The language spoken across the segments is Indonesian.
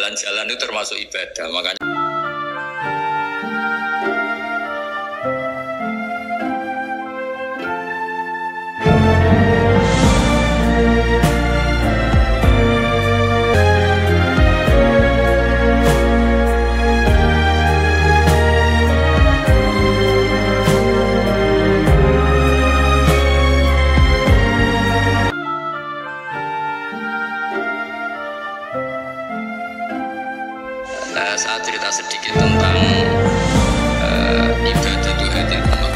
Jalan-jalan itu termasuk ibadah, makanya saya cerita sedikit tentang ibadah hadil umat.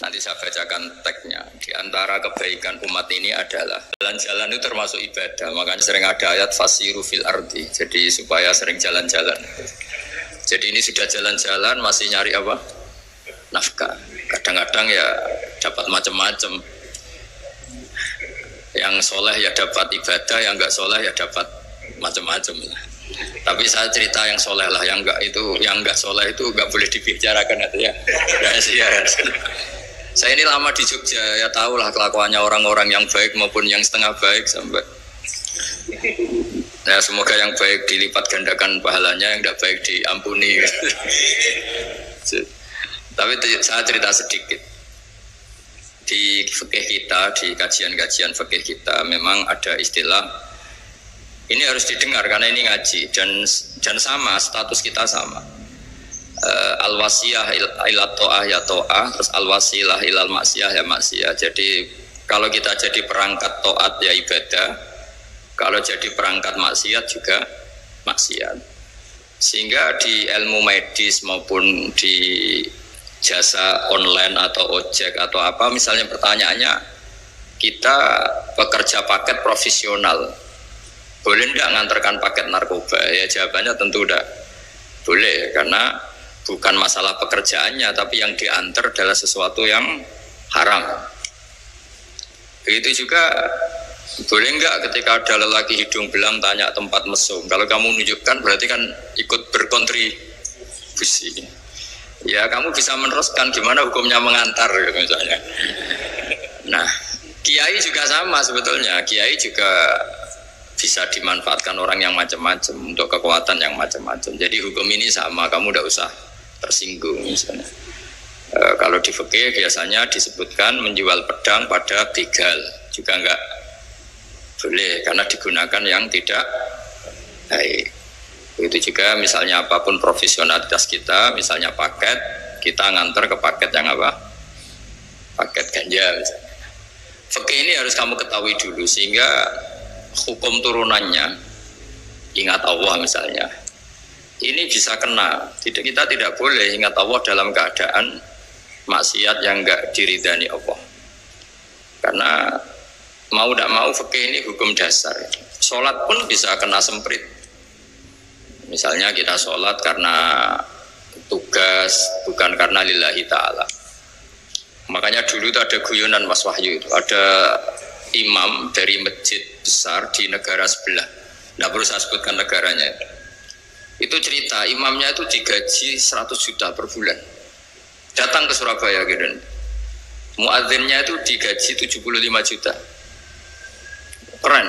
Nanti saya bacakan teksnya. Di antara kebaikan umat ini adalah jalan-jalan itu termasuk ibadah. Makanya sering ada ayat fasiru fil ardi. Jadi supaya sering jalan-jalan. Jadi ini sudah jalan-jalan masih nyari apa? Nafkah. Kadang-kadang ya dapat macam-macam. Yang soleh ya dapat ibadah, yang enggak soleh ya dapat macam-macam. Tapi saya cerita yang soleh lah, yang enggak soleh itu enggak boleh dibicarakan itu ya. Rahasia. Saya ini lama di Jogja, ya tahulah kelakuannya orang-orang yang baik maupun yang setengah baik sampai. Ya semoga yang baik dilipat gandakan pahalanya, yang enggak baik diampuni. Tapi saya cerita sedikit. Di fikih kita, di kajian-kajian fikih kita memang ada istilah. Ini harus didengar karena ini ngaji dan sama status kita sama. Al-wasiyah ila ta'ah ya ta'ah, terus al-wasilah ilal maksiyah ya maksiyah. Jadi kalau kita jadi perangkat taat ya ibadah, kalau jadi perangkat maksiat juga maksiat. Sehingga di ilmu medis maupun di jasa online atau ojek atau apa, misalnya pertanyaannya kita pekerja paket profesional, boleh tidak ngantarkan paket narkoba? Ya jawabannya tentu tidak boleh, karena bukan masalah pekerjaannya, tapi yang diantar adalah sesuatu yang haram. Begitu juga boleh enggak ketika ada lelaki hidung belang tanya tempat mesum, kalau kamu menunjukkan berarti kan ikut berkontribusi. Ya kamu bisa meneruskan gimana hukumnya mengantar misalnya. Nah kiai juga sama sebetulnya, kiai juga bisa dimanfaatkan orang yang macam-macam untuk kekuatan yang macam-macam. Jadi hukum ini sama, kamu tidak usah tersinggung misalnya. Kalau di fikih biasanya disebutkan menjual pedang pada begal juga enggak boleh karena digunakan yang tidak baik. Begitu juga misalnya apapun profesionalitas kita, misalnya paket, kita ngantar ke paket yang apa? Paket ganja misalnya. Fikih ini harus kamu ketahui dulu sehingga hukum turunannya, ingat Allah misalnya, ini bisa kena. Kita tidak boleh ingat Allah dalam keadaan maksiat yang enggak diridani Allah. Karena mau tidak mau fikih ini hukum dasar. Sholat pun bisa kena semprit. Misalnya kita sholat karena tugas, bukan karena lillahi ta'ala. Makanya dulu itu ada guyonan Mas Wahyu itu, ada imam dari masjid besar di negara sebelah, tidak perlu saya sebutkan negaranya. Itu cerita imamnya itu digaji 100 juta per bulan, datang ke Surabaya gitu. Muadzinnya itu digaji 75 juta, keren.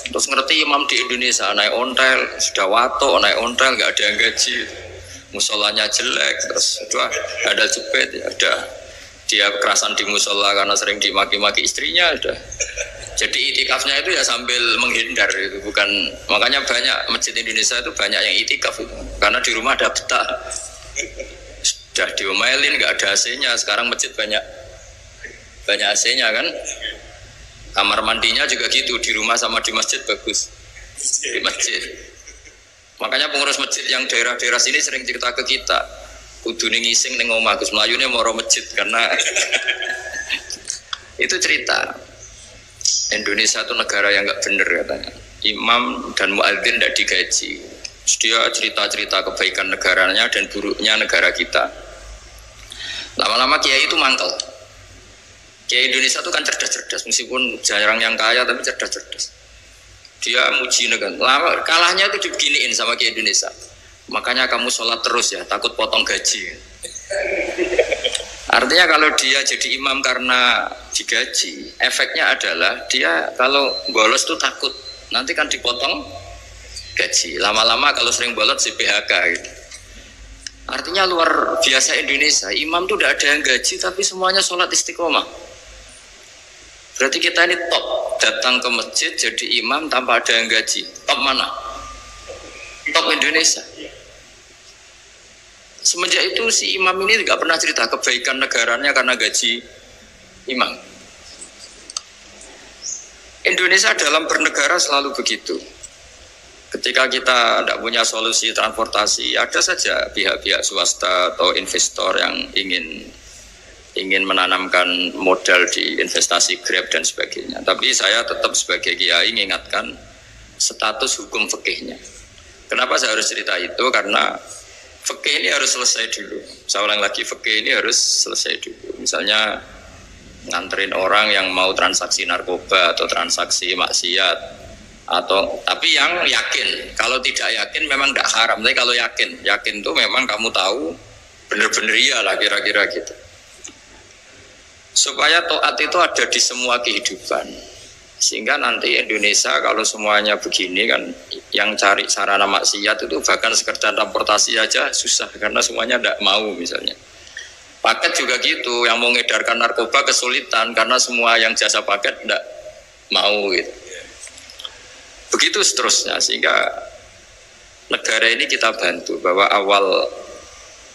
Terus ngerti imam di Indonesia naik ontel, sudah wato naik ontel nggak ada yang gaji, musolanya jelek, terus sudah ada jepit, ada dia kekerasan di musola karena sering dimaki-maki istrinya, udah. Jadi itikafnya itu ya sambil menghindar itu, bukan. Makanya banyak masjid Indonesia itu banyak yang itikaf itu, karena di rumah ada betah, sudah diomelin nggak ada AC-nya. Sekarang masjid banyak AC-nya kan. Kamar mandinya juga gitu, di rumah sama di masjid bagus. Di masjid. Makanya pengurus masjid yang daerah-daerah sini sering cerita ke kita, kudu ngising ning omah Gus Melayune moro masjid karena itu cerita. Indonesia itu negara yang enggak benar katanya. Imam dan muadzin tidak digaji. Dia cerita-cerita kebaikan negaranya dan buruknya negara kita. Lama-lama kiai itu mangkel. Kiai Indonesia itu kan cerdas-cerdas, meskipun jarang yang kaya tapi cerdas-cerdas. Dia muji negara. Lama kalahnya itu dibeginiin sama kiai Indonesia. Makanya kamu sholat terus ya, takut potong gaji. Artinya kalau dia jadi imam karena digaji, efeknya adalah dia kalau bolos tuh takut nanti kan dipotong gaji. Lama-lama kalau sering bolot si PHK gitu. Artinya luar biasa Indonesia. Imam tuh tidak ada yang gaji tapi semuanya sholat istiqomah. Berarti kita ini top. Datang ke masjid jadi imam tanpa ada yang gaji. Top mana? Top Indonesia. Semenjak itu si imam ini tidak pernah cerita kebaikan negaranya karena gaji imam. Indonesia dalam bernegara selalu begitu. Ketika kita tidak punya solusi transportasi, ada saja pihak-pihak swasta atau investor yang ingin menanamkan modal di investasi Grab dan sebagainya. Tapi saya tetap sebagai kiai mengingatkan status hukum fikihnya. Kenapa saya harus cerita itu? Karena fikih ini harus selesai dulu. Saya ulang lagi, fikih ini harus selesai dulu. Misalnya nganterin orang yang mau transaksi narkoba atau transaksi maksiat, atau tapi yang yakin. Kalau tidak yakin memang tidak haram. Tapi kalau yakin tuh memang kamu tahu benar-benar iya lah kira-kira gitu. Supaya taat itu ada di semua kehidupan. Sehingga nanti Indonesia kalau semuanya begini kan, yang cari sarana maksiat itu bahkan sekedar transportasi aja susah karena semuanya tidak mau misalnya. Paket juga gitu, yang mau ngedarkan narkoba kesulitan karena semua yang jasa paket tidak mau gitu. Begitu seterusnya, sehingga negara ini kita bantu bahwa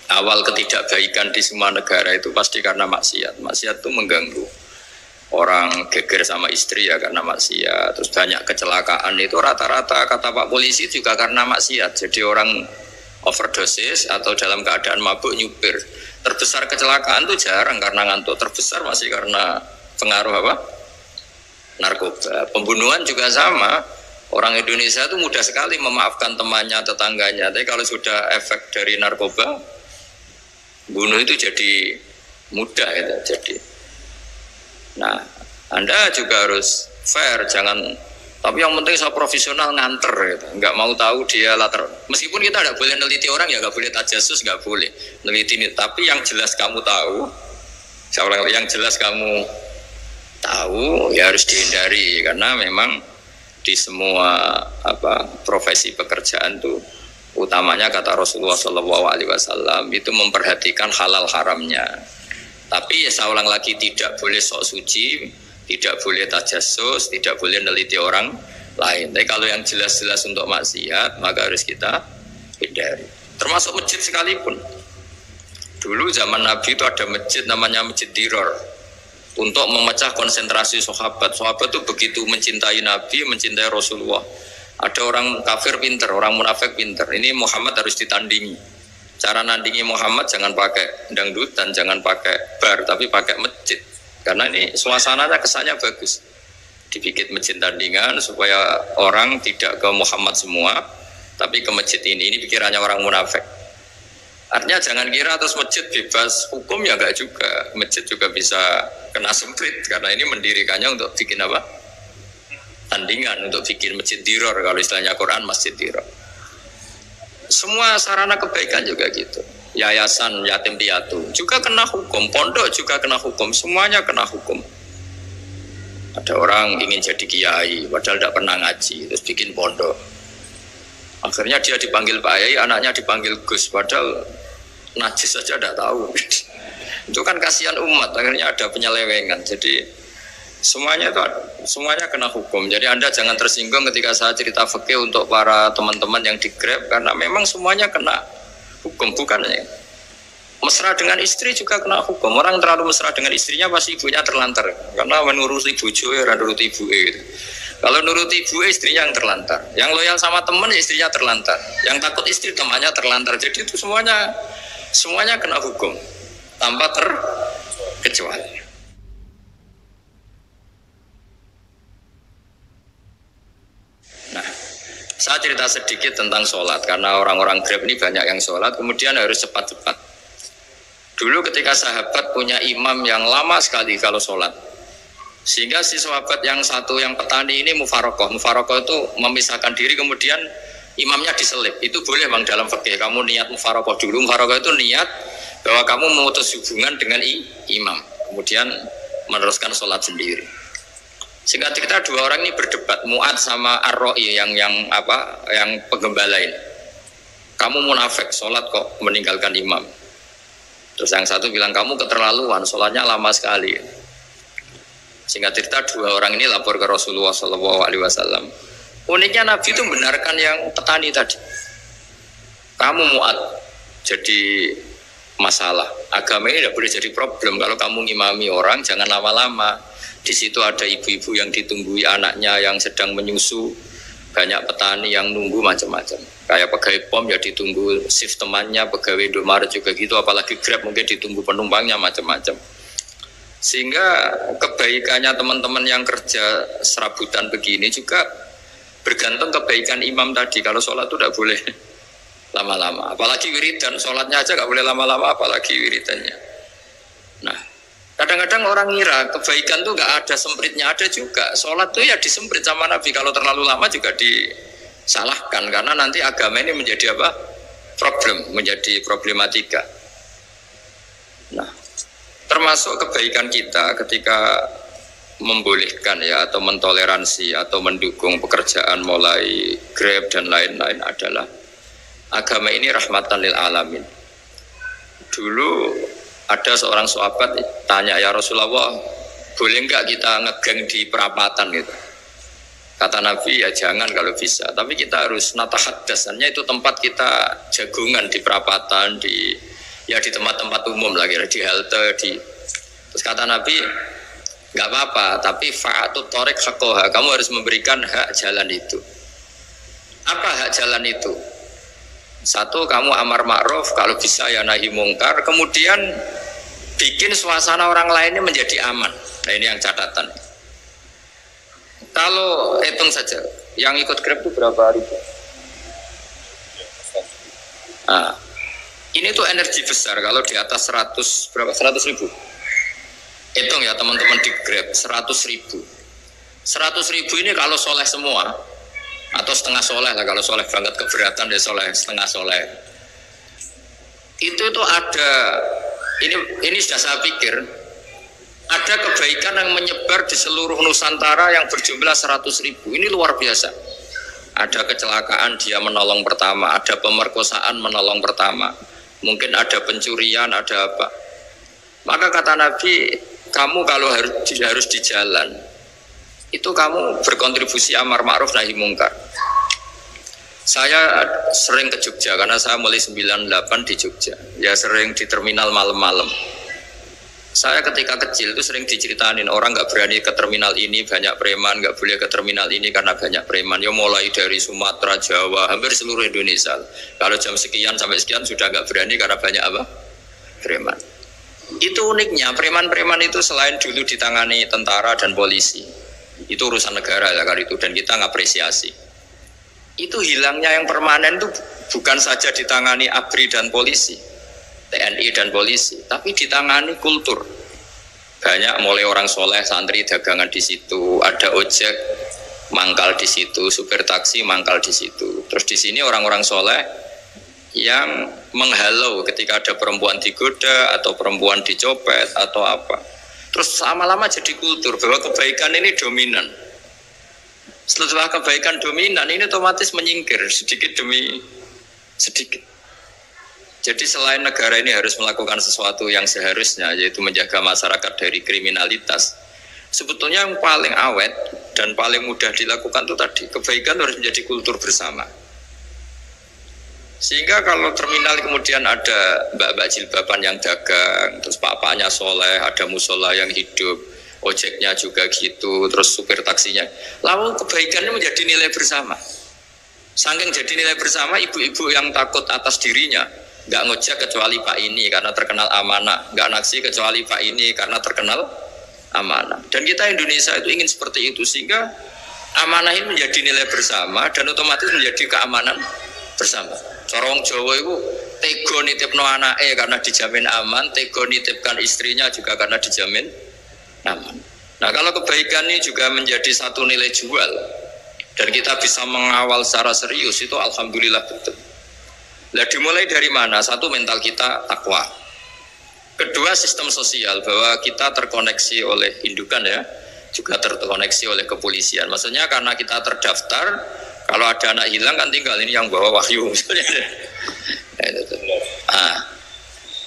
awal ketidakbaikan di semua negara itu pasti karena maksiat. Maksiat itu mengganggu. Orang geger sama istri ya karena maksiat. Terus banyak kecelakaan itu rata-rata kata Pak polisi juga karena maksiat. Jadi orang overdosis atau dalam keadaan mabuk nyupir. Terbesar kecelakaan itu jarang karena ngantuk. Terbesar masih karena pengaruh apa? Narkoba. Pembunuhan juga sama. Orang Indonesia itu mudah sekali memaafkan temannya, tetangganya. Tapi kalau sudah efek dari narkoba, bunuh itu jadi mudah itu jadi. Nah, Anda juga harus fair, jangan. Tapi yang penting saya profesional nganter, gitu. Nggak mau tahu dia latar. Meskipun kita tidak boleh neliti orang ya, nggak boleh tajasus, nggak boleh neliti ini. Tapi yang jelas kamu tahu, yang jelas kamu tahu ya harus dihindari karena memang di semua profesi pekerjaan tuh utamanya kata Rasulullah SAW itu memperhatikan halal haramnya. Tapi ya saya ulang lagi, tidak boleh sok suci, tidak boleh tajasus, tidak boleh neliti orang lain. Tapi kalau yang jelas-jelas untuk maksiat maka harus kita hindari. Termasuk masjid sekalipun. Dulu zaman Nabi itu ada masjid namanya Masjid Diror. Untuk memecah konsentrasi sahabat. Sahabat itu begitu mencintai Nabi, mencintai Rasulullah. Ada orang kafir pinter, orang munafik pinter. Ini Muhammad harus ditandingi. Cara nandingi Muhammad jangan pakai dangdutan, jangan pakai bar, tapi pakai masjid. Karena ini suasananya kesannya bagus. Dibikin masjid tandingan supaya orang tidak ke Muhammad semua, tapi ke masjid ini. Ini pikirannya orang munafik. Artinya jangan kira terus masjid bebas hukum ya enggak juga. Masjid juga bisa kena semprit karena ini mendirikannya untuk bikin apa? Tandingan, untuk bikin masjid diror, kalau istilahnya Quran masjid diror. Semua sarana kebaikan juga gitu. Yayasan yatim piatu juga kena hukum, pondok juga kena hukum, semuanya kena hukum. Ada orang ingin jadi kiai padahal tidak pernah ngaji, terus bikin pondok. Akhirnya dia dipanggil Pak Yai, anaknya dipanggil Gus, padahal najis saja tidak tahu. Itu kan kasihan umat, akhirnya ada penyelewengan. Jadi semuanya kena hukum. Jadi Anda jangan tersinggung ketika saya cerita fikih untuk para teman-teman yang di Grab, karena memang semuanya kena hukum, bukan ya. Mesra dengan istri juga kena hukum. Orang terlalu mesra dengan istrinya pasti ibunya terlantar, karena menuruti bojo ya nuruti ibu gitu. Kalau nuruti ibu istrinya yang terlantar, yang loyal sama teman istrinya terlantar, yang takut istri temannya terlantar. Jadi itu semuanya kena hukum tanpa terkecuali. Nah, saya cerita sedikit tentang sholat karena orang-orang Grab ini banyak yang sholat, kemudian harus cepat-cepat. Dulu ketika sahabat punya imam yang lama sekali kalau sholat, sehingga si sahabat yang satu yang petani ini mufarokoh itu memisahkan diri, kemudian imamnya diselip. Itu boleh bang dalam fikih. Kamu niat mufarokoh dulu. Mufarokoh itu niat bahwa kamu memutus hubungan dengan imam, kemudian meneruskan sholat sendiri. Singkat cerita dua orang ini berdebat, Mu'ad sama Ar-Ra'i yang penggembala ini. Kamu munafik, sholat kok meninggalkan imam. Terus yang satu bilang kamu keterlaluan, sholatnya lama sekali. Singkat cerita dua orang ini lapor ke Rasulullah SAW. Uniknya Nabi itu membenarkan yang petani tadi. Kamu Mu'ad jadi masalah. Agama ini tidak boleh jadi problem. Kalau kamu ngimami orang jangan lama-lama. Di situ ada ibu-ibu yang ditunggui anaknya yang sedang menyusu, banyak petani yang nunggu macam-macam. Kayak pegawai POM ya ditunggu shift temannya, pegawai Indomaret juga gitu, apalagi Grab mungkin ditunggu penumpangnya macam-macam. Sehingga kebaikannya teman-teman yang kerja serabutan begini juga bergantung kebaikan imam tadi. Kalau sholat itu tidak boleh lama-lama, apalagi wiridan, sholatnya aja nggak boleh lama-lama, apalagi wiridannya. Nah, kadang-kadang orang ngira kebaikan tuh nggak ada sempritnya, ada juga. Sholat tuh ya disemprit sama Nabi, kalau terlalu lama juga disalahkan, karena nanti agama ini menjadi apa? Problem, menjadi problematika. Nah, termasuk kebaikan kita ketika membolehkan ya atau mentoleransi atau mendukung pekerjaan mulai Grab dan lain-lain adalah agama ini rahmatan lil alamin. Dulu ada seorang sahabat tanya, ya Rasulullah, boleh enggak kita ngegeng di perapatan gitu? Kata Nabi, ya jangan kalau bisa. Tapi kita harus natahaddasannya itu tempat kita jagungan di perapatan, di tempat-tempat umum lagi, di halte, Terus kata Nabi, enggak apa-apa, tapi fa'atut thoriq haqqaha, kamu harus memberikan hak jalan itu. Apa hak jalan itu? Satu, kamu amar ma'ruf, kalau bisa ya nahi mungkar, kemudian bikin suasana orang lainnya menjadi aman. Nah ini yang catatan. Kalau hitung saja, yang ikut Grab itu berapa ribu? Nah, ini tuh energi besar kalau di atas 100 ribu. Hitung ya teman-teman di Grab, 100 ribu. 100 ribu ini kalau soleh semua, atau setengah soleh lah, kalau soleh banget keberatan ya soleh, setengah soleh. Itu ada, ini sudah saya pikir, ada kebaikan yang menyebar di seluruh Nusantara yang berjumlah 100 ribu. Ini luar biasa. Ada kecelakaan dia menolong pertama, ada pemerkosaan menolong pertama, mungkin ada pencurian, ada apa. Maka kata Nabi, kamu kalau harus di jalan, itu kamu berkontribusi amar ma'ruf nahi mungkar. Saya sering ke Jogja karena saya mulai 98 di Jogja. Ya sering di terminal malam-malam. Saya ketika kecil itu sering diceritain orang nggak berani ke terminal ini banyak preman, nggak boleh ke terminal ini karena banyak preman. Ya mulai dari Sumatera, Jawa, hampir seluruh Indonesia. Kalau jam sekian sampai sekian sudah nggak berani karena banyak apa? Preman. Itu uniknya preman-preman itu selain dulu ditangani tentara dan polisi, itu urusan negara ya kali itu, dan kita ngapresiasi. Itu hilangnya yang permanen itu bukan saja ditangani ABRI dan polisi, TNI dan polisi, tapi ditangani kultur. Banyak mulai orang soleh, santri dagangan di situ, ada ojek mangkal di situ, supir taksi mangkal di situ. Terus di sini orang-orang soleh yang menghalau ketika ada perempuan digoda atau perempuan dicopet atau apa. Terus lama-lama jadi kultur bahwa kebaikan ini dominan. Setelah kebaikan dominan ini otomatis menyingkir sedikit demi sedikit. Jadi selain negara ini harus melakukan sesuatu yang seharusnya, yaitu menjaga masyarakat dari kriminalitas, sebetulnya yang paling awet dan paling mudah dilakukan itu tadi, kebaikan harus menjadi kultur bersama. Sehingga kalau terminal kemudian ada mbak-mbak jilbaban yang dagang, terus papanya soleh, ada musola yang hidup, ojeknya juga gitu, terus supir taksinya, lalu kebaikannya menjadi nilai bersama. Saking jadi nilai bersama, ibu-ibu yang takut atas dirinya nggak ngojek kecuali Pak ini karena terkenal amanah, nggak naksi kecuali Pak ini karena terkenal amanah. Dan kita Indonesia itu ingin seperti itu, sehingga amanah ini menjadi nilai bersama dan otomatis menjadi keamanan bersama. Corong Jawa itu tego nitipno anake karena dijamin aman, tego nitipkan istrinya juga karena dijamin aman. Nah kalau kebaikan ini juga menjadi satu nilai jual dan kita bisa mengawal secara serius, itu alhamdulillah betul. Nah dimulai dari mana? Satu, mental kita takwa. Kedua, sistem sosial, bahwa kita terkoneksi oleh indukan ya. juga terkoneksi oleh kepolisian. Maksudnya karena kita terdaftar, kalau ada anak hilang kan tinggal ini yang bawa wahyu.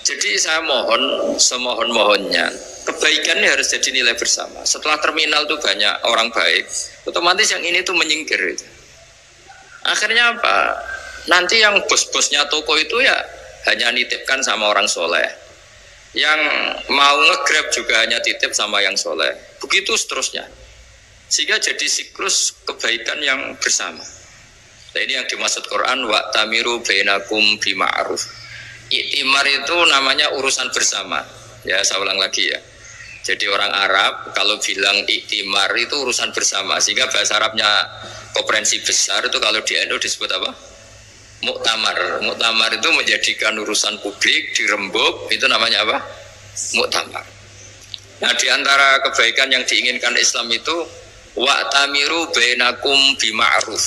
Jadi saya mohon, semohon-mohonnya, kebaikan ini harus jadi nilai bersama. Setelah terminal tuh banyak orang baik, otomatis yang ini tuh menyingkir. Gitu. Akhirnya apa? Nanti yang bos-bosnya toko itu ya hanya nitipkan sama orang soleh. Yang mau nge-grab juga hanya titip sama yang soleh. Begitu seterusnya. Sehingga jadi siklus kebaikan yang bersama. Nah ini yang dimaksud Quran, wa'tamiru bainakum bima'ruf. Iktimar itu namanya urusan bersama. Ya saya ulang lagi ya. Jadi orang Arab kalau bilang iktimar itu urusan bersama. Sehingga bahasa Arabnya konferensi besar itu kalau di NU disebut apa? Muktamar. Muktamar itu menjadikan urusan publik dirembuk, itu namanya apa? Muktamar. Nah di antara kebaikan yang diinginkan Islam itu wa'tamiru bainakum bima'ruf.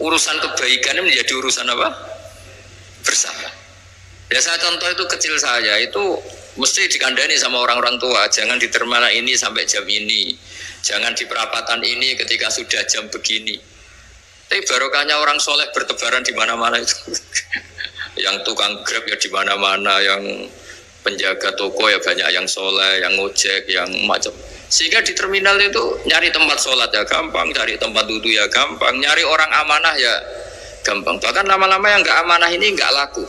Urusan kebaikan ini menjadi urusan apa? Bersama. Biasa contoh itu kecil saya itu mesti dikandani sama orang-orang tua, jangan di terminal ini sampai jam ini, jangan di perapatan ini ketika sudah jam begini. Tapi barokahnya orang soleh bertebaran di mana-mana itu. Yang tukang grab ya di mana-mana, yang penjaga toko ya banyak yang soleh, yang ngojek, yang macam. Sehingga di terminal itu nyari tempat sholat ya gampang, cari tempat duduk ya gampang, nyari orang amanah ya gampang. Bahkan lama-lama yang nggak amanah ini nggak laku.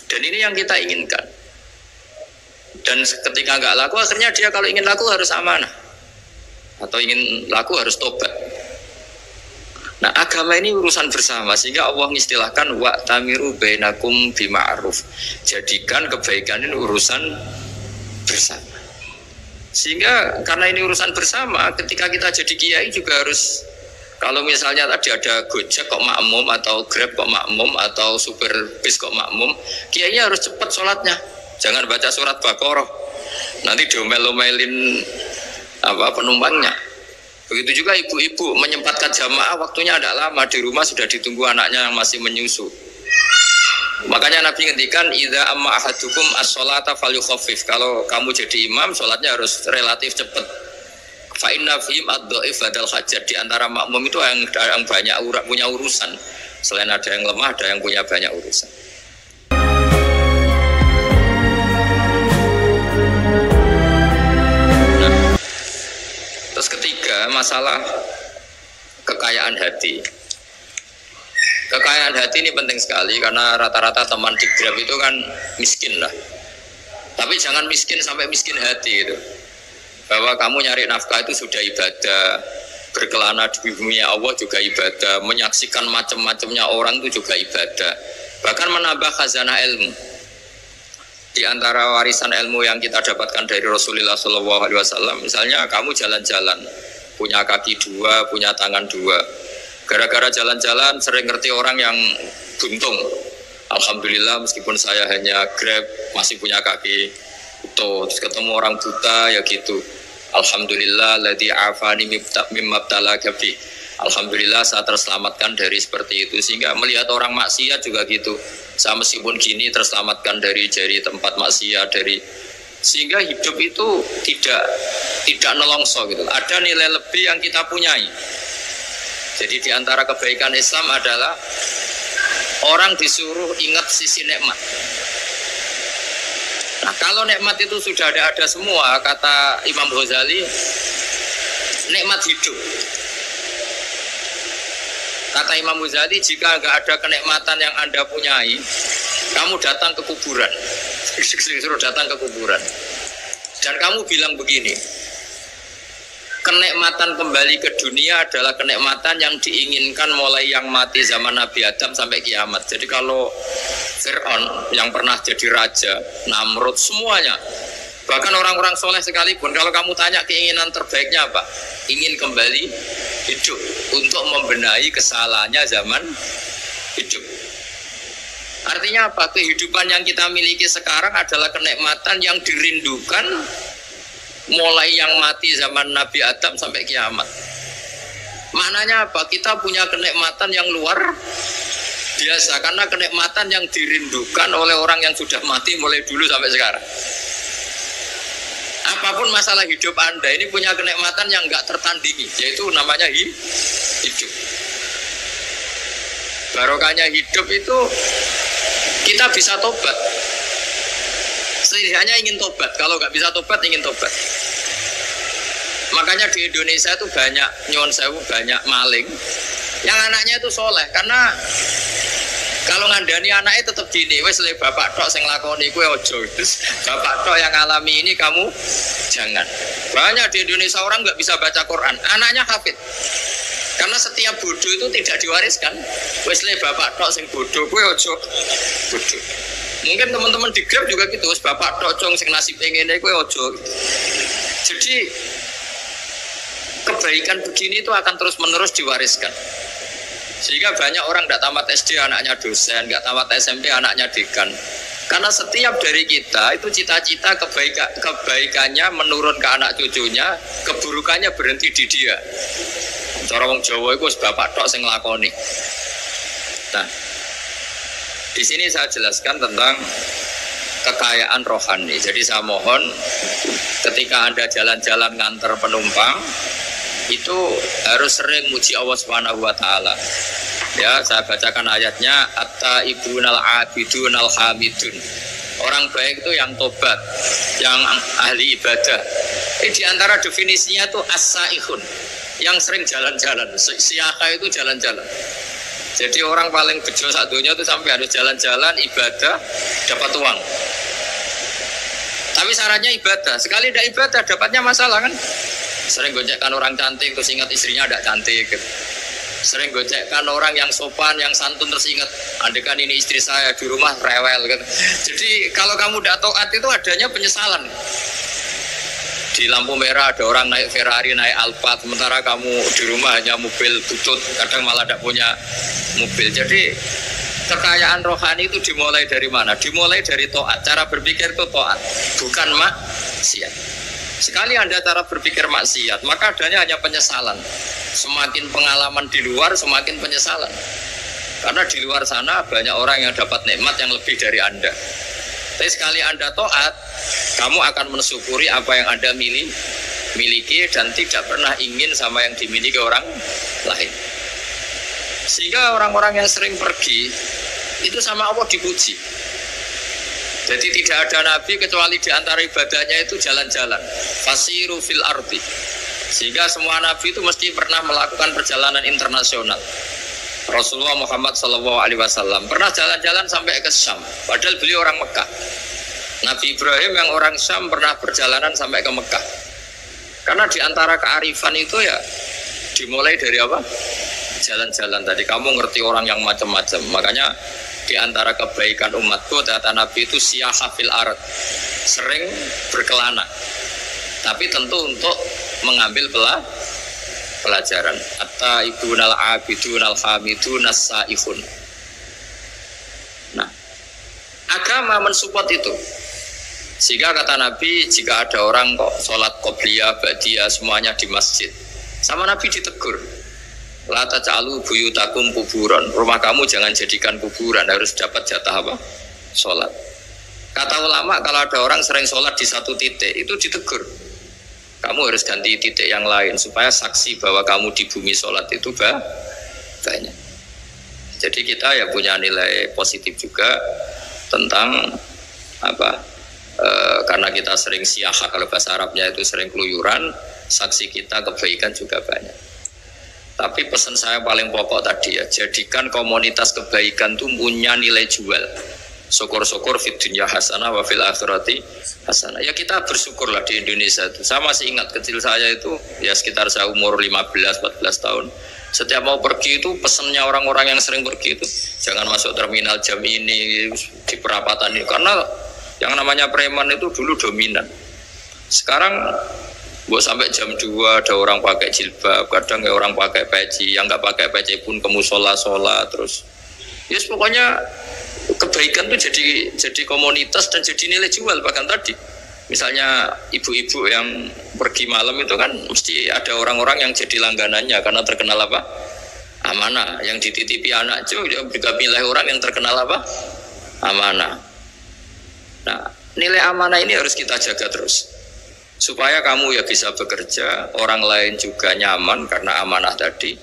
Dan ini yang kita inginkan. Dan ketika nggak laku, akhirnya dia kalau ingin laku harus amanah, atau ingin laku harus tobat. Nah agama ini urusan bersama, sehingga Allah mengistilahkan wa'tamiru bainakum bima'ruf. Jadikan kebaikan ini urusan bersama. Sehingga karena ini urusan bersama, ketika kita jadi kiai juga harus, kalau misalnya tadi ada Gojek kok makmum, atau Grab kok makmum, atau supir bis kok makmum, kiainya harus cepat sholatnya. Jangan baca surat Baqarah, nanti diomel-omelin penumpangnya. Begitu juga ibu-ibu menyempatkan jamaah, waktunya ada lama, di rumah sudah ditunggu anaknya yang masih menyusu. Makanya Nabi ngendikan idza amma ahadukum as-sholata falyukhaffif. Kalau kamu jadi imam, sholatnya harus relatif cepat. Fa inna fihim ad-dhaif badal hajat. Di antara makmum itu yang banyak punya urusan. Selain ada yang lemah, ada yang punya banyak urusan. Nah, terus ketiga, masalah kekayaan hati. Kekayaan hati ini penting sekali karena rata-rata teman di Grab itu kan miskin lah. Tapi jangan miskin sampai miskin hati gitu. Bahwa kamu nyari nafkah itu sudah ibadah, berkelana di bumi Allah juga ibadah, menyaksikan macam-macamnya orang itu juga ibadah. Bahkan menambah khazanah ilmu. Di antara warisan ilmu yang kita dapatkan dari Rasulullah SAW, misalnya kamu jalan-jalan, punya kaki dua, punya tangan dua. Gara-gara jalan-jalan sering ngerti orang yang buntung. Alhamdulillah meskipun saya hanya Grab masih punya kaki utuh. Terus ketemu orang buta ya gitu. Alhamdulillah ladzi afani mimma btalaka bi. Alhamdulillah saya terselamatkan dari seperti itu. Sehingga melihat orang maksiat juga gitu. Saya meskipun gini terselamatkan dari tempat maksiat, sehingga hidup itu tidak nelongso gitu. Ada nilai lebih yang kita punyai. Jadi di antara kebaikan Islam adalah orang disuruh ingat sisi nikmat. Nah kalau nikmat itu sudah ada semua, kata Imam Ghazali, nikmat hidup. Kata Imam Ghazali, jika nggak ada kenikmatan yang Anda punyai, kamu datang ke kuburan. Disuruh datang ke kuburan. Dan kamu bilang begini, kenikmatan kembali ke dunia adalah kenikmatan yang diinginkan mulai yang mati zaman Nabi Adam sampai kiamat. Jadi kalau Fir'aun yang pernah jadi raja, Namrud, semuanya, bahkan orang-orang soleh sekalipun, kalau kamu tanya keinginan terbaiknya apa? Ingin kembali hidup untuk membenahi kesalahannya zaman hidup. Artinya apa? Kehidupan yang kita miliki sekarang adalah kenikmatan yang dirindukan mulai yang mati zaman Nabi Adam sampai kiamat. Maknanya apa? Kita punya kenikmatan yang luar biasa karena kenikmatan yang dirindukan oleh orang yang sudah mati mulai dulu sampai sekarang. Apa Adapun masalah hidup Anda ini punya kenikmatan yang nggak tertandingi, yaitu namanya hidup. Barokahnya hidup itu kita bisa tobat. Setidaknya ingin tobat. Kalau nggak bisa tobat, ingin tobat. Makanya di Indonesia itu banyak nyuwun sewu, banyak maling yang anaknya itu soleh. Karena kalau ngandani anaknya tetap gini, wes le bapak tok sing lakoni kuwi ojo. Bapak tok yang alami ini kamu jangan. Banyak di Indonesia orang nggak bisa baca Quran, anaknya hafid. Karena setiap bodoh itu tidak diwariskan. Wes le bapak tok sing bodoh kuwi ojo bodoh. Mungkin teman-teman di Grab juga gitu, wes bapak tok cong sing nasib ngene kuwi ojo. Jadi kebaikan begini itu akan terus-menerus diwariskan. Sehingga banyak orang tidak tamat SD anaknya dosen, nggak tamat SMP anaknya dekan. Karena setiap dari kita itu cita-cita kebaikannya menurun ke anak cucunya, keburukannya berhenti di dia. Cara wong Jawa itu bapak tok sing nglakoni. Nah, di sini saya jelaskan tentang kekayaan rohani. Jadi saya mohon ketika Anda jalan-jalan nganter penumpang itu harus sering muji Allah Subhanahu wa taala. Ya, saya bacakan ayatnya at-taibunal abidunal hamidun. Orang baik itu yang tobat, yang ahli ibadah. Di antara definisinya itu as-saihun, yang sering jalan-jalan. Siaka itu jalan-jalan. Jadi orang paling bejo sak dunia itu sampai harus jalan-jalan ibadah dapat uang. Tapi syaratnya ibadah. Sekali tidak ibadah dapatnya masalah kan? Sering gojekkan orang cantik terus ingat istrinya tidak cantik gitu. Sering gojekkan orang yang sopan, yang santun terus ingat andekan ini istri saya di rumah rewel gitu. Jadi kalau kamu tidak taat itu adanya penyesalan. Di lampu merah ada orang naik Ferrari, naik Alphard, sementara kamu di rumah hanya mobil butut, kadang malah tidak punya mobil. Jadi kekayaan rohani itu dimulai dari mana? Dimulai dari taat. Cara berpikir itu taat, bukan maksiat. Sekali Anda cara berpikir maksiat, maka adanya hanya penyesalan. Semakin pengalaman di luar, semakin penyesalan. Karena di luar sana banyak orang yang dapat nikmat yang lebih dari Anda. Tapi sekali Anda taat, kamu akan mensyukuri apa yang Anda miliki dan tidak pernah ingin sama yang dimiliki orang lain. Sehingga orang-orang yang sering pergi, itu sama Allah dipuji. Jadi tidak ada nabi kecuali di antara ibadahnya itu jalan-jalan. Fasiru fil ardi. Sehingga semua nabi itu mesti pernah melakukan perjalanan internasional. Rasulullah Muhammad SAW pernah jalan-jalan sampai ke Syam, padahal beliau orang Mekah. Nabi Ibrahim yang orang Syam pernah perjalanan sampai ke Mekah. Karena di antara kearifan itu ya dimulai dari apa? Jalan-jalan. Tadi kamu ngerti orang yang macam-macam. Makanya di antara kebaikan umatku kata Nabi itu siyaha fil ard, sering berkelana, tapi tentu untuk mengambil pelajaran. At-taibunal abidunal hamidun as-saihun. Nah, agama mensupport itu. Sehingga kata Nabi, jika ada orang kok sholat qobliyah, ba'diyah semuanya di masjid, sama Nabi ditegur, la taj'alu buyutakum kuburan. Rumah kamu jangan jadikan kuburan, harus dapat jatah apa? Sholat. Kata ulama, kalau ada orang sering sholat di satu titik, itu ditegur. Kamu harus ganti titik yang lain supaya saksi bahwa kamu di bumi sholat itu banyak. Jadi kita ya punya nilai positif juga tentang apa? Karena kita sering siyaha, kalau bahasa Arabnya itu sering keluyuran, saksi kita kebaikan juga banyak. Tapi pesan saya paling pokok tadi ya, jadikan komunitas kebaikan itu punya nilai jual. Syukur-syukur fid dunya hasanah wa fil akhirati hasanah. Ya kita bersyukurlah di Indonesia itu. Saya masih ingat kecil saya itu ya sekitar saya umur 15-14 tahun. Setiap mau pergi itu pesannya orang-orang yang sering pergi itu jangan masuk terminal jam ini di perapatan ini, karena yang namanya preman itu dulu dominan. Sekarang buat sampai jam 2 ada orang pakai jilbab, kadang ya orang pakai peci, yang nggak pakai peci pun ke musola sholat terus. Yes, pokoknya kebaikan tuh jadi komunitas dan jadi nilai jual. Bahkan tadi misalnya ibu-ibu yang pergi malam itu kan mesti ada orang-orang yang jadi langganannya karena terkenal apa? Amanah. Yang dititipi anak juga pilih orang yang terkenal apa? Amanah. Nah, nilai amanah ini harus kita jaga terus. supaya kamu ya bisa bekerja, orang lain juga nyaman karena amanah tadi.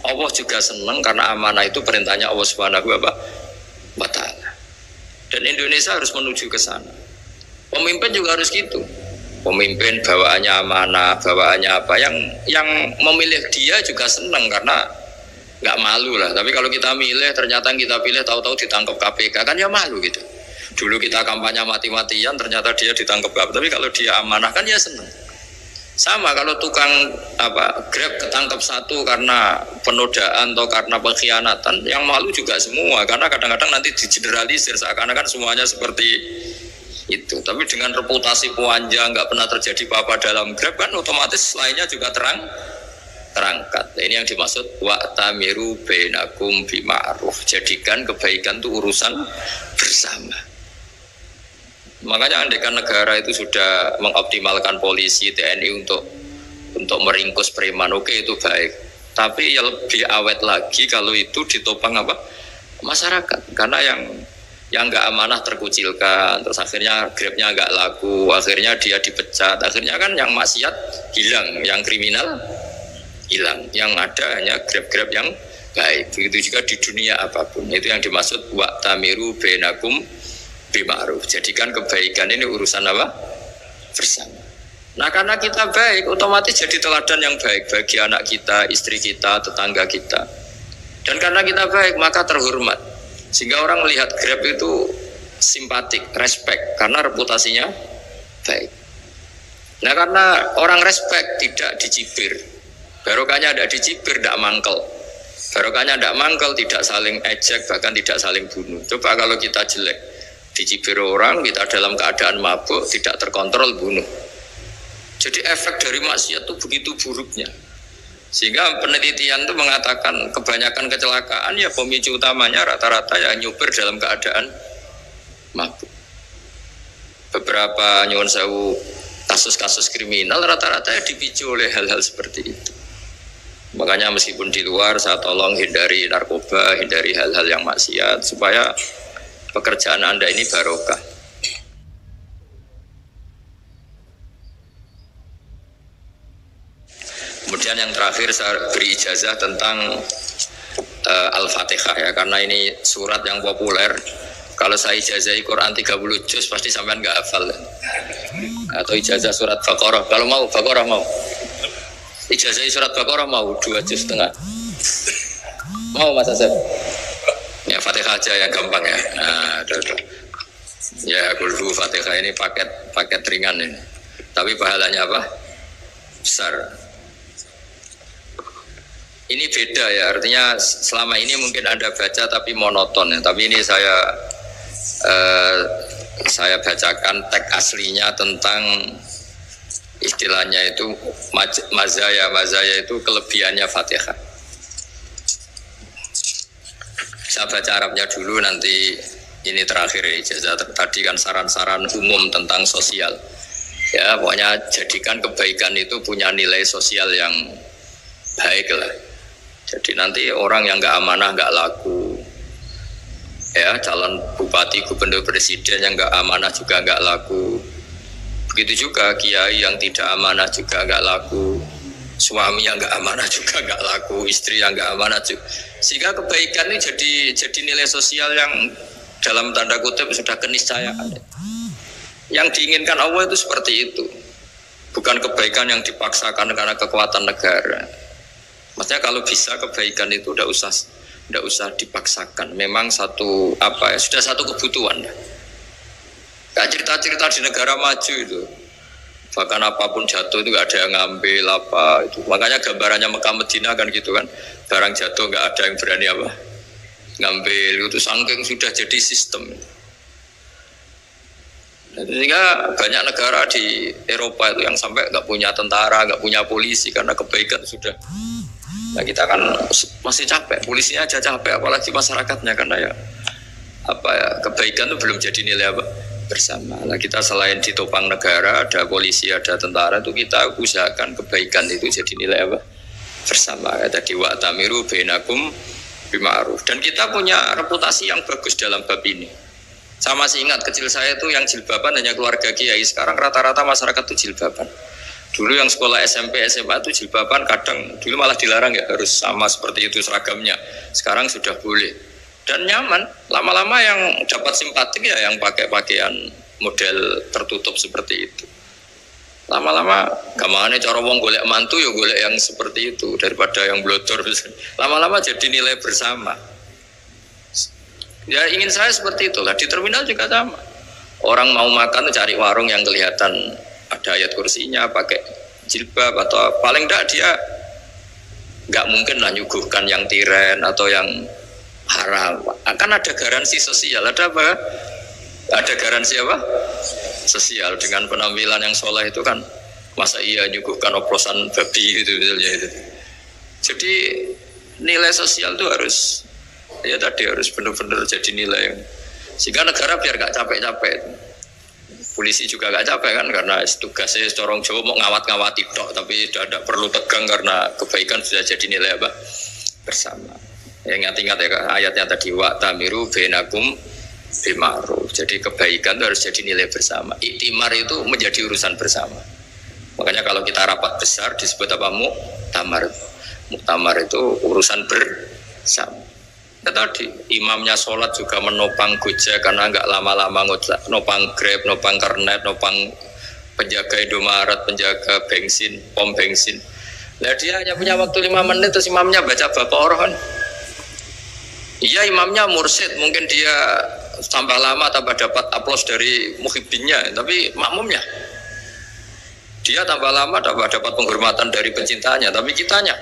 Allah juga senang karena amanah itu perintahnya Allah Subhanahu wa Ta'ala. Dan Indonesia harus menuju ke sana. Pemimpin juga harus gitu. Pemimpin bawaannya amanah, bawaannya apa? Yang memilih dia juga senang karena nggak malu lah. Tapi kalau kita milih, ternyata yang kita pilih tahu-tahu ditangkap KPK, kan ya malu gitu. Dulu kita kampanye mati-matian, ternyata dia ditangkap KPK. Tapi kalau dia amanah kan ya senang. Sama kalau tukang Grab ketangkap satu karena penodaan atau karena pengkhianatan, yang malu juga semua. Karena kadang-kadang nanti digeneralisir seakan-akan semuanya seperti itu. Tapi dengan reputasi panjang, nggak pernah terjadi apa-apa dalam Grab, kan otomatis lainnya juga terangkat. Nah, ini yang dimaksud wa'tamiru bainakum bima'ruf. Jadikan kebaikan itu urusan bersama. Makanya andekan negara itu sudah mengoptimalkan polisi, TNI untuk meringkus preman, oke itu baik. Tapi yang lebih awet lagi kalau itu ditopang masyarakat. Karena yang nggak amanah terkucilkan, terus akhirnya Grabnya nggak laku, akhirnya dia dipecat, akhirnya kan yang maksiat hilang, yang kriminal hilang, yang ada hanya Grab yang baik. Begitu juga di dunia apapun. Itu yang dimaksud wa'tamiru bainakum bima'ruf. Jadikan kebaikan ini urusan bersama. Nah karena kita baik, otomatis jadi teladan yang baik bagi anak kita, istri kita, tetangga kita. Dan karena kita baik maka terhormat. Sehingga orang melihat Grab itu simpatik, respect karena reputasinya baik. Nah karena orang respect tidak dicibir. Barokahnya tidak dicibir, tidak mangkel. Barokahnya tidak mangkel, tidak saling ejek, bahkan tidak saling bunuh. Coba kalau kita jelek, dicibir orang, kita dalam keadaan mabuk, tidak terkontrol, bunuh. Jadi efek dari maksiat itu begitu buruknya. Sehingga penelitian itu mengatakan kebanyakan kecelakaan ya pemicu utamanya rata-rata yang nyupir dalam keadaan mabuk. Beberapa nyuwun sewu kasus-kasus kriminal rata-rata ya dipicu oleh hal-hal seperti itu. Makanya meskipun di luar saya tolong hindari narkoba, hindari hal-hal yang maksiat supaya pekerjaan Anda ini barokah. Kemudian yang terakhir saya beri ijazah tentang Al-Fatihah ya, karena ini surat yang populer. Kalau saya ijazahi Quran 30 juz pasti sampean nggak hafal. Atau ijazah surat Baqarah. Kalau mau Baqarah mau. Ijazahi surat Baqarah mau 2 juz setengah. Mau Mas Asep? Ya Fatihah aja yang gampang ya. Nah, ya kulhu Fatihah ini paket ringan ini. Tapi pahalanya apa? Besar. Ini beda ya, artinya selama ini mungkin Anda baca tapi monoton ya. Tapi ini saya bacakan teks aslinya tentang istilahnya itu mazaya itu kelebihannya Fatihah. Saya baca Arabnya dulu, nanti ini terakhir ijazah. Tadi kan saran-saran umum tentang sosial. Ya, pokoknya jadikan kebaikan itu punya nilai sosial yang baik lah. Jadi nanti orang yang nggak amanah nggak laku. Ya, calon bupati, gubernur, presiden yang nggak amanah juga nggak laku. Begitu juga kiai yang tidak amanah juga nggak laku. Suami yang nggak amanah juga nggak laku, istri yang nggak amanah juga. Sehingga kebaikan ini jadi nilai sosial yang dalam tanda kutip sudah keniscayaan. Yang diinginkan Allah itu seperti itu, bukan kebaikan yang dipaksakan karena kekuatan negara. Maksudnya kalau bisa kebaikan itu tidak usah dipaksakan. Memang sudah satu kebutuhan. Kayak cerita-cerita di negara maju itu. Bahkan apapun jatuh itu nggak ada yang ngambil itu. Makanya gambarannya Mekah Medina kan gitu kan, barang jatuh nggak ada yang berani ngambil. Itu saking sudah jadi sistem. Sehingga banyak negara di Eropa itu yang sampai nggak punya tentara, nggak punya polisi karena kebaikan sudah. Nah kita kan masih capek, polisinya aja capek, apalagi masyarakatnya karena kebaikan itu belum jadi nilai bersama. Nah, kita selain ditopang negara, ada polisi, ada tentara, itu kita usahakan kebaikan itu jadi nilai bersama. Tadi wa'tamiru bainakum bima'ruf. Dan kita punya reputasi yang bagus dalam bab ini. Saya masih ingat kecil saya itu yang jilbaban hanya keluarga kiai. Sekarang rata-rata masyarakat itu jilbaban. Dulu yang sekolah SMP, SMA itu jilbaban kadang dulu malah dilarang ya, harus sama seperti itu seragamnya. Sekarang sudah boleh dan nyaman. Lama-lama yang dapat simpatik ya yang pakai pakaian model tertutup seperti itu. Lama-lama gamane cara wong golek mantu ya golek yang seperti itu daripada yang blodor. Lama-lama jadi nilai bersama. Ya ingin saya seperti itulah. Di terminal juga sama. Orang mau makan cari warung yang kelihatan ada ayat kursinya, pakai jilbab atau paling enggak dia nggak mungkin lah nyuguhkan yang tiren atau yang haram. Akan ada garansi sosial. Ada apa? Ada garansi apa? Sosial dengan penampilan yang soleh itu kan masa iya nyuguhkan oplosan babi gitu misalnya itu. Jadi nilai sosial itu harus ya tadi harus benar-benar jadi nilai yang sehingga negara biar gak capek-capek. Polisi juga gak capek kan karena tugasnya corong Jawa mau ngawat-ngawati tok tapi tidak perlu tegang karena kebaikan sudah jadi nilai apa bersama. Yang ingat-ingat ya ayatnya tadi wa tamiru bainakum bima'ruf. Jadi kebaikan itu harus jadi nilai bersama. Iktimar itu menjadi urusan bersama. Makanya kalau kita rapat besar disebut apa? Muktamar. Muktamar itu urusan bersama. Ya tadi imamnya sholat juga menopang Gojek karena nggak lama-lama nopang Grab, nopang Kernet, nopang penjaga Indomaret, penjaga bensin, pom bensin. Nah dia hanya punya waktu 5 menit terus imamnya baca Baqarah kan. Iya imamnya mursyid mungkin dia tambah lama tambah dapat aplaus dari muhibbinnya, tapi makmumnya dia tambah lama tambah dapat penghormatan dari pencintanya, tapi kitanya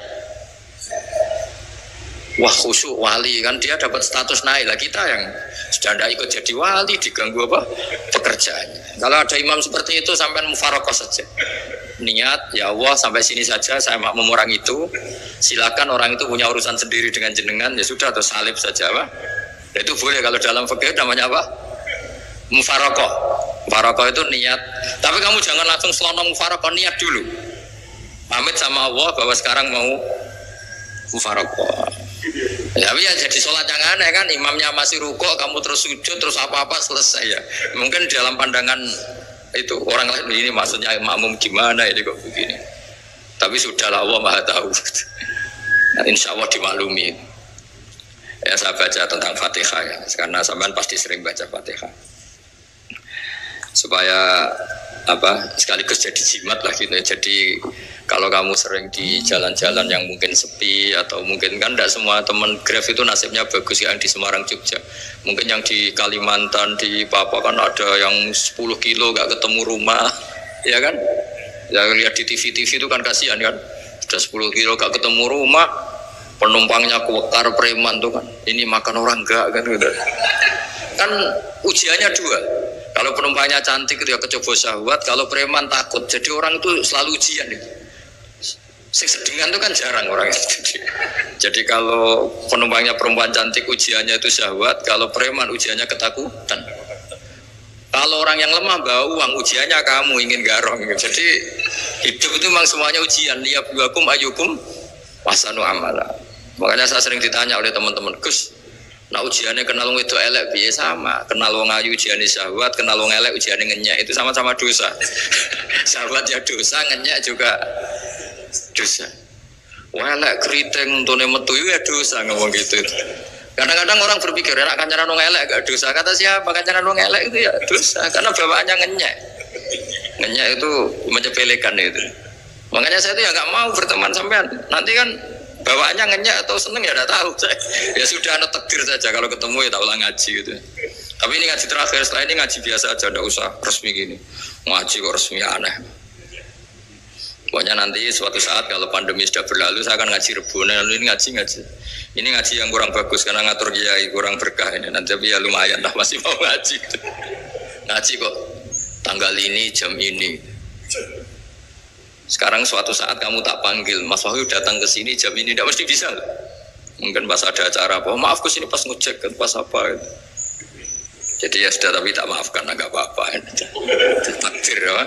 wah khusyuk wali kan dia dapat status naik lah, kita yang sudah tidak ikut jadi wali diganggu apa pekerjaannya. Kalau ada imam seperti itu sampai mufarokoh saja niat ya Allah sampai sini saja saya makmum orang itu, silakan orang itu punya urusan sendiri dengan jenengan ya sudah atau salib saja apa. Itu boleh kalau dalam fikih namanya apa? Mufarokoh. Mufarokoh itu niat. Tapi kamu jangan langsung selonong mufarokoh, niat dulu. Pamit sama Allah bahwa sekarang mau mufarokoh. Ya, tapi ya jadi sholat yang aneh kan, imamnya masih rukuk, kamu terus sujud, terus apa-apa selesai ya. Mungkin dalam pandangan itu orang lain ini maksudnya makmum gimana ini kok begini. Tapi sudahlah Allah Maha tahu. Nah, insya Allah dimaklumi. Ya saya baca tentang Fatihah ya, karena sampean pasti sering baca Fatihah. Supaya apa sekaligus jadi jimat lah gitu. Jadi kalau kamu sering di jalan-jalan yang mungkin sepi atau mungkin kan tidak semua teman Grab itu nasibnya bagus yang di Semarang Jogja. Mungkin yang di Kalimantan di Papua kan ada yang 10 kilo gak ketemu rumah, ya kan? Yang lihat di TV-TV itu kan kasihan kan. Sudah 10 kilo gak ketemu rumah, penumpangnya kuwekar preman tuh kan. Ini makan orang enggak kan gitu. Kan ujiannya dua. Kalau penumpangnya cantik itu ya kecoba syahwat, kalau preman takut. Jadi orang itu selalu ujian itu. Sedengan itu kan jarang orang itu. Jadi kalau penumpangnya perempuan cantik ujiannya itu syahwat, kalau preman ujiannya ketakutan. Kalau orang yang lemah bawa uang ujiannya kamu ingin garong. Jadi hidup itu memang semuanya ujian. Liyabluwakum ayyukum ahsanu amala. Makanya saya sering ditanya oleh teman-teman, Gus, nah ujiannya kenal wong itu elek biasa sama, kenal wong ayu ujiannya syahwat, kenal wong elek ujiannya ngenyak, itu sama-sama dosa. Syahwat ya dosa, ngenyak juga dosa. Wah elek keriting untune metu ya dosa ngomong gitu. Kadang-kadang orang berpikir enak kancanan wong elek gak dosa. Kata siapa kancanan wong elek itu ya dosa karena bawaannya ngenyak. Ngenyak itu menyepelekan itu. Makanya saya itu ya nggak mau berteman sampean. Nanti kan bawaannya ngenyak atau seneng ya udah tahu saya. Ya sudah ada takdir saja kalau ketemu ya tak ulang ngaji gitu. Tapi ini ngaji terakhir, setelah ini ngaji biasa aja, enggak usah resmi gini. Ngaji kok resmi aneh. Pokoknya nanti suatu saat kalau pandemi sudah berlalu saya akan ngaji Rebona. Lalu ini ngaji. Ini ngaji yang kurang bagus karena ngatur kiai kurang berkah ini. Nanti tapi ya lumayan lah masih mau ngaji. Ngaji kok tanggal ini jam ini. Sekarang suatu saat kamu tak panggil, Mas Wahyu datang ke sini jam ini, tidak mesti bisa. Mungkin pas ada acara apa, maaf ke sini pas ngecek kan pas apa. Jadi ya sudah tapi tak maafkan, enggak apa-apa. Takdir ya.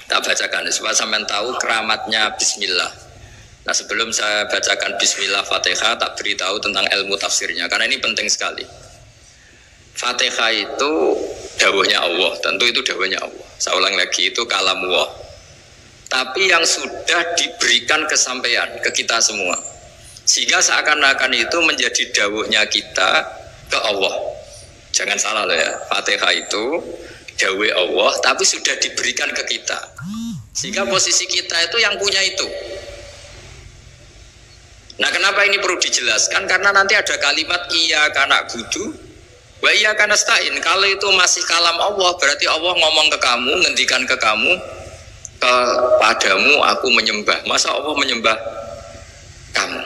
Tak bacakan supaya sampean tahu keramatnya Bismillah. Nah sebelum saya bacakan Bismillah Fatihah, tak beritahu tentang ilmu tafsirnya karena ini penting sekali. Fatihah itu dawuhnya Allah, tentu itu dawuhnya Allah. Saya ulang lagi, itu kalamullah. Tapi yang sudah diberikan kesampaian ke kita semua, sehingga seakan-akan itu menjadi dawuhnya kita ke Allah. Jangan salah loh ya, Fatihah itu dawuh Allah, tapi sudah diberikan ke kita, sehingga posisi kita itu yang punya itu. Nah, kenapa ini perlu dijelaskan? Karena nanti ada kalimat iyyaka na'budu wa iyyaka nasta'in. Kalau itu masih kalam Allah, berarti Allah ngomong ke kamu, ngendikan ke kamu, kepadamu aku menyembah. Masa Allah menyembah kamu?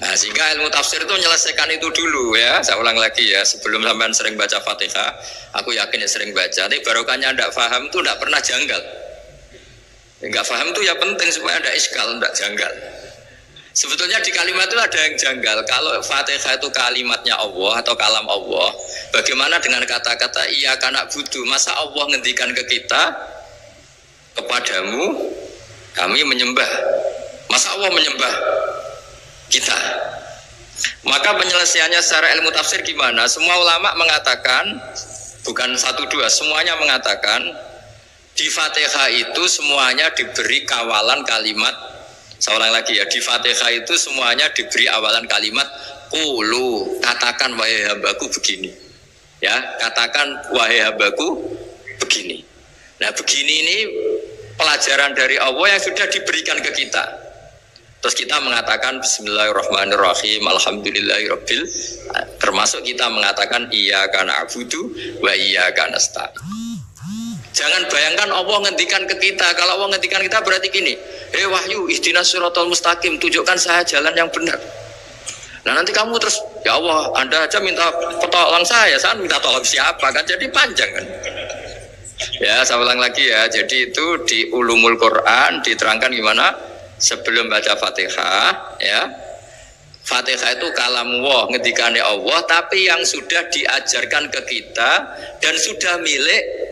Nah, sehingga ilmu tafsir itu menyelesaikan itu dulu ya. Saya ulang lagi ya, sebelum sampean sering baca Fatihah, aku yakin ya sering baca, tapi barokahnya tidak paham itu tidak pernah janggal. Enggak paham itu ya penting supaya ada iskal, tidak janggal. Sebetulnya di kalimat itu ada yang janggal. Kalau Fatihah itu kalimatnya Allah atau kalam Allah, bagaimana dengan kata-kata iyyaka na'budu? Masa Allah ngendikan ke kita, kepadamu kami menyembah? Masa Allah menyembah kita? Maka penyelesaiannya secara ilmu tafsir gimana? Semua ulama mengatakan, bukan satu dua, semuanya mengatakan di Fatihah itu semuanya diberi kawalan kalimat. Saya ulang lagi ya, di Fatihah itu semuanya diberi awalan kalimat qulu, katakan wahai hambaku begini. Ya, katakan wahai hambaku begini. Nah, begini ini pelajaran dari Allah yang sudah diberikan ke kita. Terus kita mengatakan bismillahirrahmanirrahim, alhamdulillahirabbil, termasuk kita mengatakan iyyaka na'budu wa iyyaka nasta'in. Jangan bayangkan Allah ngendikan ke kita. Kalau Allah ngendikan kita berarti gini, wahyu ihdinas siratal mustaqim, tunjukkan saya jalan yang benar. Nah, nanti kamu terus, ya Allah, Anda aja minta tolong saya minta tolong siapa kan? Jadi panjang kan. Ya, saya ulang lagi ya. Jadi itu di Ulumul Quran diterangkan gimana sebelum baca Fatihah ya. Fatihah itu kalamullah, ngendikannya Allah, tapi yang sudah diajarkan ke kita dan sudah milik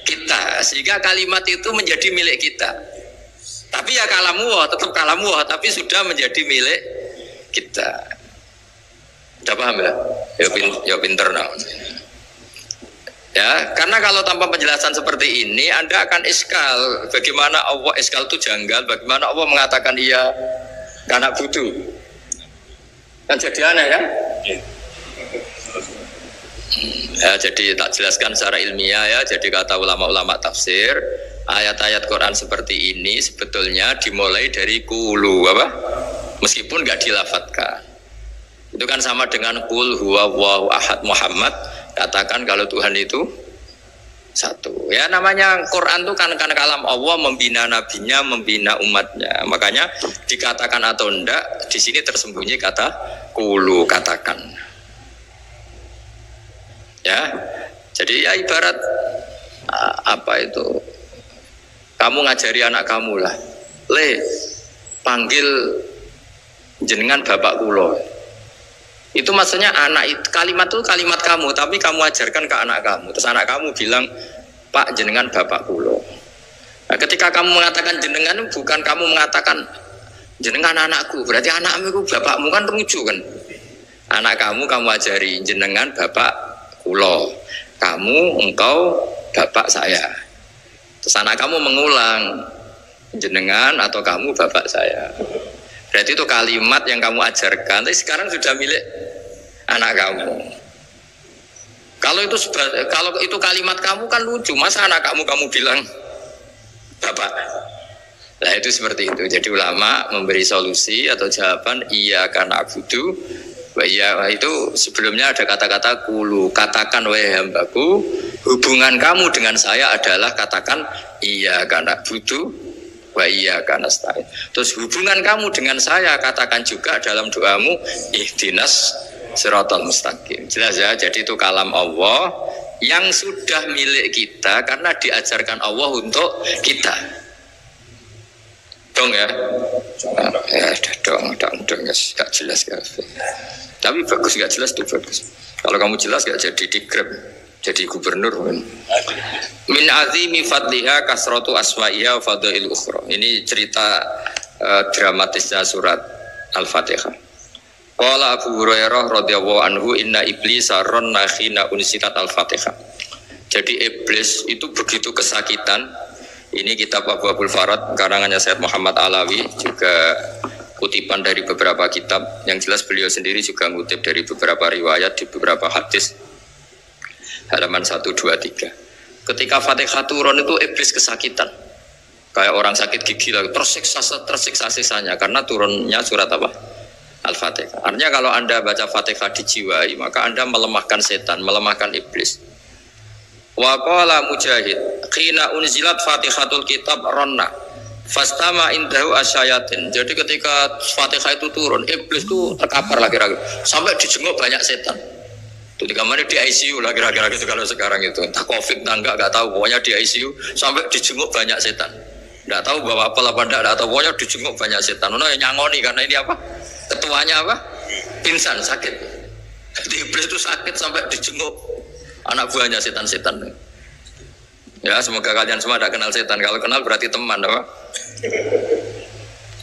kita, sehingga kalimat itu menjadi milik kita. Tapi ya kalamullah, tetap kalamullah, tapi sudah menjadi milik kita. Udah paham ya? Ya pinter nah. Ya, karena kalau tanpa penjelasan seperti ini, Anda akan iskal. Bagaimana Allah, iskal itu janggal. Bagaimana Allah mengatakan iya karena butuh? Kan jadi aneh kan? Ya, jadi tak jelaskan secara ilmiah ya. Jadi kata ulama-ulama tafsir, ayat-ayat Quran seperti ini sebetulnya dimulai dari qulu apa? Meskipun nggak dilafatkan. Itu kan sama dengan qul huwallahu ahad Muhammad, katakan kalau Tuhan itu satu. Ya, namanya Quran itu kan kalam Allah, membina nabinya, membina umatnya. Makanya dikatakan atau enggak, di sini tersembunyi kata qulu, katakan. Ya, jadi ya ibarat apa itu? Kamu ngajari anak kamu lah, panggil jenengan bapak kulo. Itu maksudnya anak, kalimat itu kalimat kamu, tapi kamu ajarkan ke anak kamu. Terus anak kamu bilang, Pak jenengan bapak kulo. Nah, ketika kamu mengatakan jenengan, bukan kamu mengatakan jenengan anakku, berarti anakmu itu bapakmu kan rujuk kan. Anak kamu ajari jenengan bapak kulo, kamu engkau bapak saya. Terus anak kamu mengulang, jenengan atau kamu bapak saya. Berarti itu kalimat yang kamu ajarkan, tapi sekarang sudah milik anak kamu. Kalau itu kalimat kamu kan lucu, masa anak kamu bilang bapak. Nah, itu seperti itu. Jadi ulama memberi solusi atau jawaban iyyaka na'budu wa iyyaka, itu sebelumnya ada kata-kata qulu, katakan wahai hambaku, hubungan kamu dengan saya adalah katakan iyyaka na'budu wa iyyaka nasta'in. Terus hubungan kamu dengan saya katakan juga dalam doamu ihdinas siratal mustaqim. Jelas ya, jadi itu kalam Allah yang sudah milik kita karena diajarkan Allah untuk kita. Dong ya? Ya dong, gak jelas ya. Tapi bagus, gak jelas tuh bagus. Kalau kamu jelas gak jadi digrab, jadi gubernur. Min azimi fadliha kasratu aswa'iha fadail ukhra. Ini cerita dramatisnya surat Al-Fatihah. Qala Abu Hurairah radhiyallahu anhu inna iblisa ranna khina unsitat al-Fatihah. Jadi iblis itu begitu kesakitan. Ini kitab Abu Abul Farad karangannya Syed Muhammad Alawi, juga kutipan dari beberapa kitab. Yang jelas beliau sendiri juga ngutip dari beberapa riwayat di beberapa hadis. Halaman 123. Ketika Fatihah turun itu iblis kesakitan. Kayak orang sakit gigi lah, tersiksa sisanya karena turunnya surat apa? Al-Fatihah. Artinya kalau Anda baca Fatihah dijiwai, maka Anda melemahkan setan, melemahkan iblis. Wa qala Mujahid, qina unzilat Fatihatul Kitab ronna fastama indahu asyayatin. Jadi ketika Fatihah itu turun, iblis itu terkapar lah kira-kira. Sampai dijenguk banyak setan. Itu di kamarnya di ICU lah kira-kira gitu kalau sekarang itu. Entah Covid enggak tahu, pokoknya di ICU sampai dijenguk banyak setan. Enggak tahu bawa apa enggak tahu, pokoknya dijenguk banyak setan. Ono yang nyangoni karena ini apa? Ketuanya apa? Pingsan, sakit. Jadi iblis itu sakit sampai dijenguk anak buahnya setan-setan. Ya, semoga kalian semua tidak kenal setan. Kalau kenal berarti teman, apa?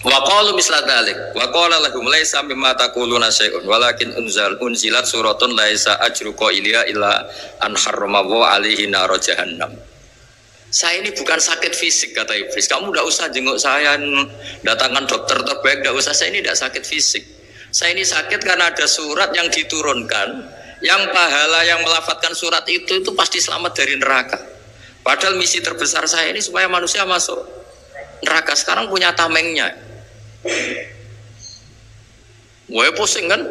Wa qalu misla dzalik. Wa qala lahum laisa mimma taquluna syai'un walakin unzilat suratun laisa ajru qailiha illa an harrama wa alaihi nar jahannam. Saya ini bukan sakit fisik, kata iblis. Kamu tidak usah jenguk saya, datangkan dokter terbaik, tidak usah. Saya ini tidak sakit fisik. Saya ini sakit karena ada surat yang diturunkan, yang pahala yang melafadzkan surat itu pasti selamat dari neraka. Padahal misi terbesar saya ini supaya manusia masuk neraka. Sekarang punya tamengnya. Wah, pusing kan?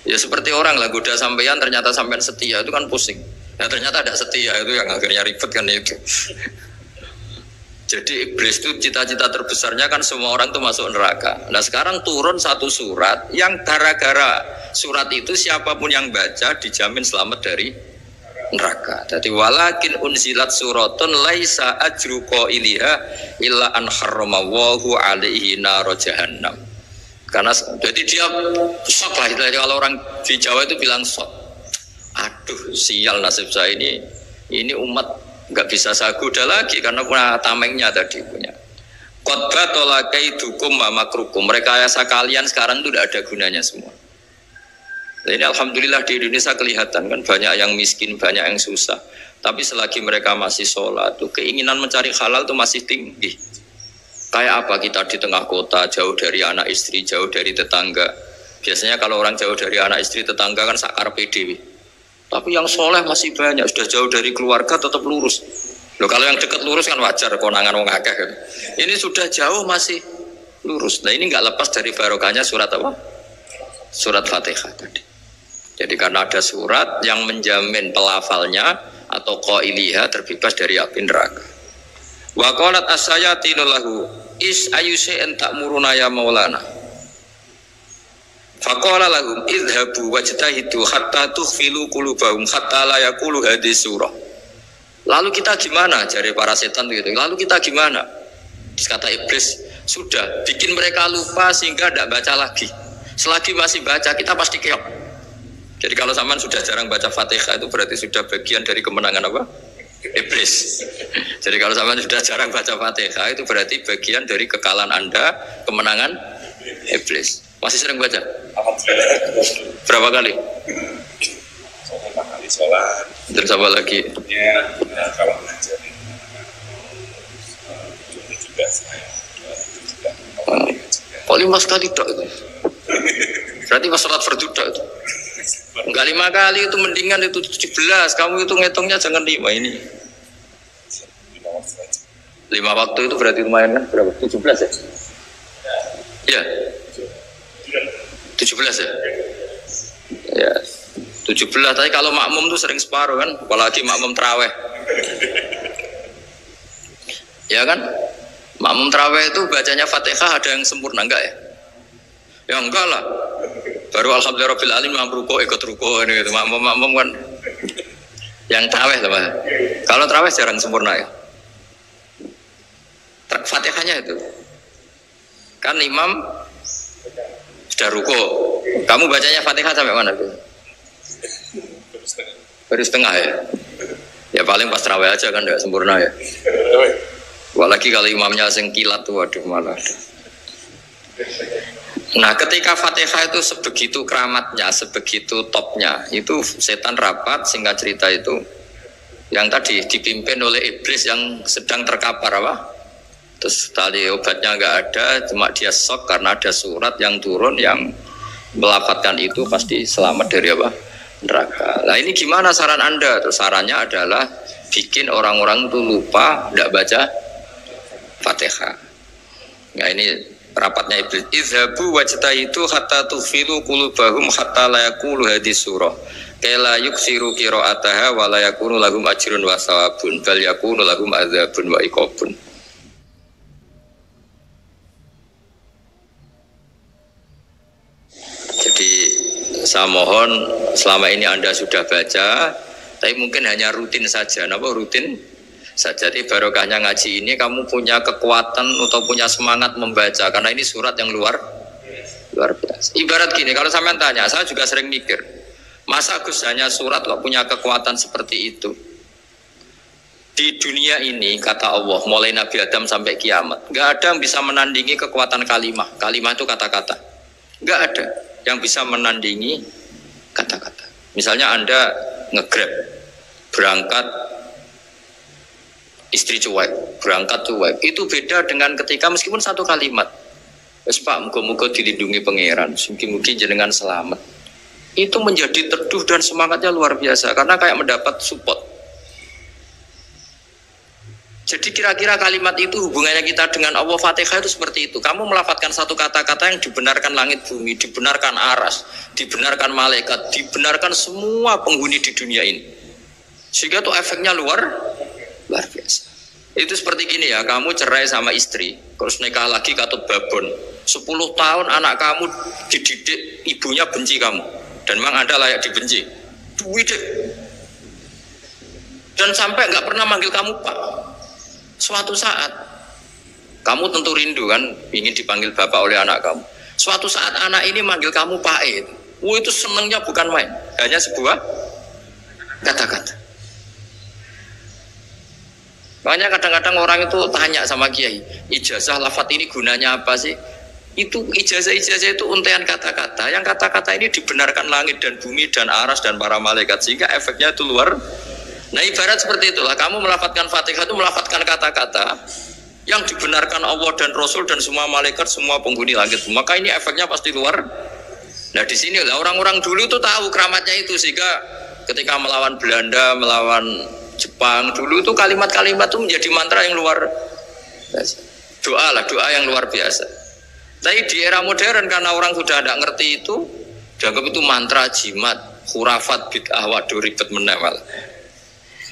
Ya seperti orang lah, goda sampean ternyata sampean setia, itu kan pusing. Ya ternyata tidak setia, itu yang akhirnya ribet kan itu. Jadi iblis itu cita-cita terbesarnya kan semua orang itu masuk neraka. Nah sekarang turun satu surat yang gara-gara surat itu siapapun yang baca dijamin selamat dari neraka. Jadi walakin unzilat suratun laisa ajru qailiha illa an harramallahu alaihi nar jahannam. Karena jadi dia shock lah, kalau orang di Jawa itu bilang shock. Aduh, sial nasib saya ini umat nggak bisa saya goda lagi karena punya tamengnya tadi punya. Khotbah tolakai dukum makrukum. Rekayasa kalian sekarang itu tidak ada gunanya semua. Nah, ini alhamdulillah di Indonesia kelihatan kan banyak yang miskin, banyak yang susah. Tapi selagi mereka masih sholat, tuh keinginan mencari halal itu masih tinggi. Kayak apa kita di tengah kota, jauh dari anak istri, jauh dari tetangga. Biasanya kalau orang jauh dari anak istri, tetangga kan sakar PDW. Tapi yang soleh masih banyak, sudah jauh dari keluarga tetap lurus. Loh kalau yang dekat lurus kan wajar, konangan wong akeh. Ini sudah jauh masih lurus. Nah ini nggak lepas dari barokahnya surat apa? Surat Fatihah tadi. Jadi karena ada surat yang menjamin pelafalnya atau qailiha terbebas dari api neraka. Wa qalat as-sayatinu lahu is ayusya'in ta'muruna ya maulana. Faqala lahum idhabu wajtahidu hatta tukhfilu qulubahum hatta la yaqulu hadhihi surah. Lalu kita gimana, jari para setan gitu. Lalu kita gimana? Terus kata iblis, sudah bikin mereka lupa sehingga tidak baca lagi. Selagi masih baca kita pasti keok. Jadi kalau sampean sudah jarang baca Fatihah itu berarti sudah bagian dari kemenangan apa? Iblis. Jadi kalau sampean sudah jarang baca Fatihah itu berarti bagian dari kekalahan Anda, kemenangan iblis. Masih sering baca? Berapa kali? 5 kali sholat. Terus apa lagi? Ya, kalau ngajarin juga saya juga. Kok 5 kali dok itu? Berarti pas sholat fardu dok itu? Enggak 5 kali itu mendingan itu 17. Kamu itu ngitungnya jangan 5 ini. 5 waktu itu berarti lumayan kan? Berapa? 17 ya? Ya. 17 ya? Ya. 17, tapi kalau makmum tuh sering separuh kan, apalagi makmum terawih. Ya kan? Makmum terawih itu bacanya Fatihah ada yang sempurna enggak ya? Ya enggak lah. Baru alhamdulillahirabbil alamin ruko ikut ruko ini gitu. Makmum kan yang terawih lah. Kalau terawih jarang sempurna ya. Fatihahnya itu. Kan imam sudah ruko. Kamu bacanya Fatihah sampai mana tuh? Baru setengah ya. Ya paling pas terawih aja kan enggak sempurna ya. Apalagi kalau imamnya sing kilat tuh waduh malah. Nah, ketika Fatihah itu sebegitu keramatnya, sebegitu topnya, itu setan rapat, singkat cerita itu yang tadi dipimpin oleh iblis yang sedang terkapar apa? Terus tali obatnya nggak ada, cuma dia shock karena ada surat yang turun yang melafatkan itu pasti selamat dari apa? Neraka. Nah ini gimana saran Anda? Terus sarannya adalah bikin orang-orang itu lupa tidak baca Fatihah. Nah ini rapatnya iblis. Izhabu wajtaitu hatta tufilu qulubahum hatta la yaqulu hadis surah. Kala yuksiru qira'ataha wa la yakunu lahum ajrun wa sawabun bal yakunu lahum adzabun wa iqabun. Jadi saya mohon selama ini Anda sudah baca, tapi mungkin hanya rutin saja. Kenapa rutin saja? Jadi barokahnya ngaji ini kamu punya kekuatan atau punya semangat membaca karena ini surat yang luar biasa. Ibarat gini, kalau sampean tanya, saya juga sering mikir, masa Gus hanya surat kok punya kekuatan seperti itu? Di dunia ini kata Allah, mulai Nabi Adam sampai kiamat, nggak ada yang bisa menandingi kekuatan kalimah. Kalimah itu kata-kata, nggak ada yang bisa menandingi kata-kata. Misalnya Anda nge-grab, berangkat istri cuek, berangkat cuek, itu beda dengan ketika meskipun satu kalimat, wes Pak, muga-muga dilindungi pangeran, mungkin jenengan selamat. Itu menjadi teduh dan semangatnya luar biasa karena kayak mendapat support. Jadi kira-kira kalimat itu hubungannya kita dengan Allah, Fatihah itu seperti itu. Kamu melafadzkan satu kata-kata yang dibenarkan langit bumi, dibenarkan aras, dibenarkan malaikat, dibenarkan semua penghuni di dunia ini. Sehingga tuh efeknya luar biasa. Itu seperti gini ya, kamu cerai sama istri, terus nikah lagi katut babon. 10 tahun anak kamu dididik, ibunya benci kamu. Dan memang Anda layak dibenci. Duwidek. Dan sampai nggak pernah manggil kamu Pak. Suatu saat kamu tentu rindu kan ingin dipanggil bapak oleh anak kamu. Suatu saat anak ini manggil kamu Pak E. Itu senengnya bukan main, hanya sebuah kata-kata. Makanya kadang-kadang orang itu tanya sama kiai, ijazah lafadz ini gunanya apa sih? Itu ijazah-ijazah itu untaian kata-kata. Yang kata-kata ini dibenarkan langit dan bumi dan aras dan para malaikat sehingga efeknya itu luar. Nah ibarat seperti itulah, kamu melafadzkan Fatihah itu melafadzkan kata-kata yang dibenarkan Allah dan Rasul dan semua malaikat, semua penghuni langit. Maka ini efeknya pasti luar. Nah di sini lah orang-orang dulu tuh tahu keramatnya itu sehingga ketika melawan Belanda, melawan Jepang dulu tuh kalimat-kalimat itu menjadi mantra yang luar biasa. Doa yang luar biasa. Tapi di era modern karena orang sudah tidak ngerti itu, dianggap itu mantra, jimat, khurafat, bid'ah, waduh ribet menewal.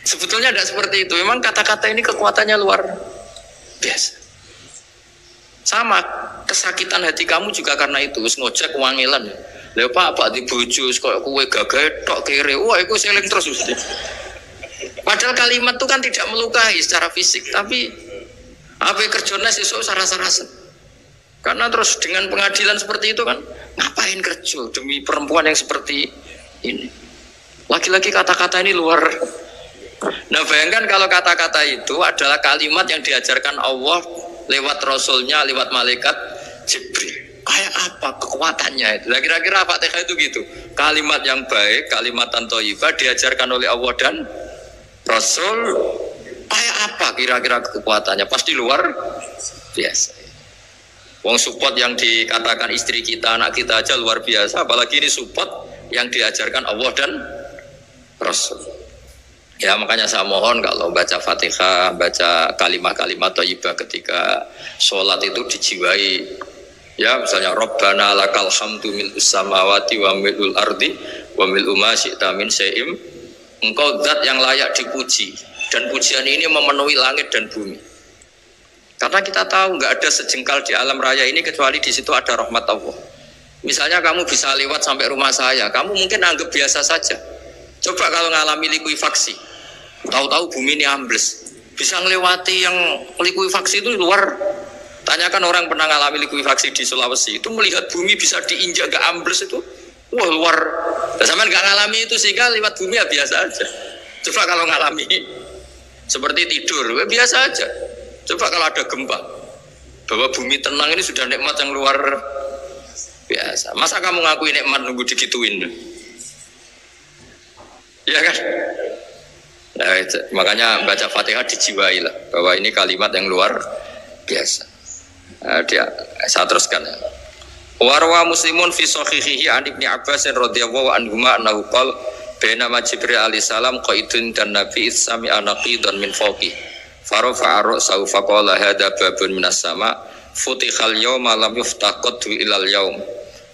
Sebetulnya tidak seperti itu. Memang kata-kata ini kekuatannya luar biasa. Sama kesakitan hati kamu juga karena itu. Wis ngojek wangilan. Lha Pak dibojo kok kowe gagah tok kere. Wah, iku seling terus mesti. Padahal kalimat itu kan tidak melukai secara fisik, tapi apa kerjanya sesuk saras-sarasen. Karena terus dengan pengadilan seperti itu kan, ngapain kerja demi perempuan yang seperti ini? Lagi-lagi kata-kata ini luar. Nah bayangkan kalau kata-kata itu adalah kalimat yang diajarkan Allah lewat Rasulnya, lewat malaikat Jibril. Kayak apa kekuatannya itu? Nah, kira-kira Fatihah itu gitu. Kalimat yang baik, kalimatan thayyibah diajarkan oleh Allah dan Rasul. Kayak apa kira-kira kekuatannya? Pasti luar biasa. Wong support yang dikatakan istri kita, anak kita aja luar biasa. Apalagi ini support yang diajarkan Allah dan Rasul. Ya makanya saya mohon kalau baca Fatihah, baca kalimat-kalimat thayyibah ketika sholat itu dijiwai. Ya misalnya Rabbana lakal hamdu mil'us samawati wa mil'ul ardi wa mil'u ma syi'ta min syai'im. Engkau zat yang layak dipuji dan pujian ini memenuhi langit dan bumi. Karena kita tahu nggak ada sejengkal di alam raya ini kecuali di situ ada rahmat Allah. Misalnya kamu bisa lewat sampai rumah saya, kamu mungkin anggap biasa saja. Coba kalau ngalami likuifaksi, tahu-tahu bumi ini ambles, bisa ngelewati yang likuifaksi itu luar. Tanyakan orang pernah ngalami likuifaksi di Sulawesi, itu melihat bumi bisa diinjak gak ambles itu, wah luar. Dan sampean gak ngalami itu sehingga lewat bumi ya biasa aja. Coba kalau ngalami seperti tidur, ya biasa aja. Coba kalau ada gempa, bahwa bumi tenang ini sudah nikmat yang luar biasa. Masa kamu ngakuin nikmat nunggu digituin? Iya kan? Nah, makanya baca Fatihah dijiwai lah bahwa ini kalimat yang luar biasa. Saya teruskan ya. Warwa Muslimun fi sahihihi an Ibnu Abbas radhiyallahu anhuma annahu qala bainama Jibril alaihi salam qaidun dan Nabi sami anaqidan min fawqi farafa'a ra'sahu faqala hadza babun minas sama futihal yawma lam yuftah qattu ilal yaum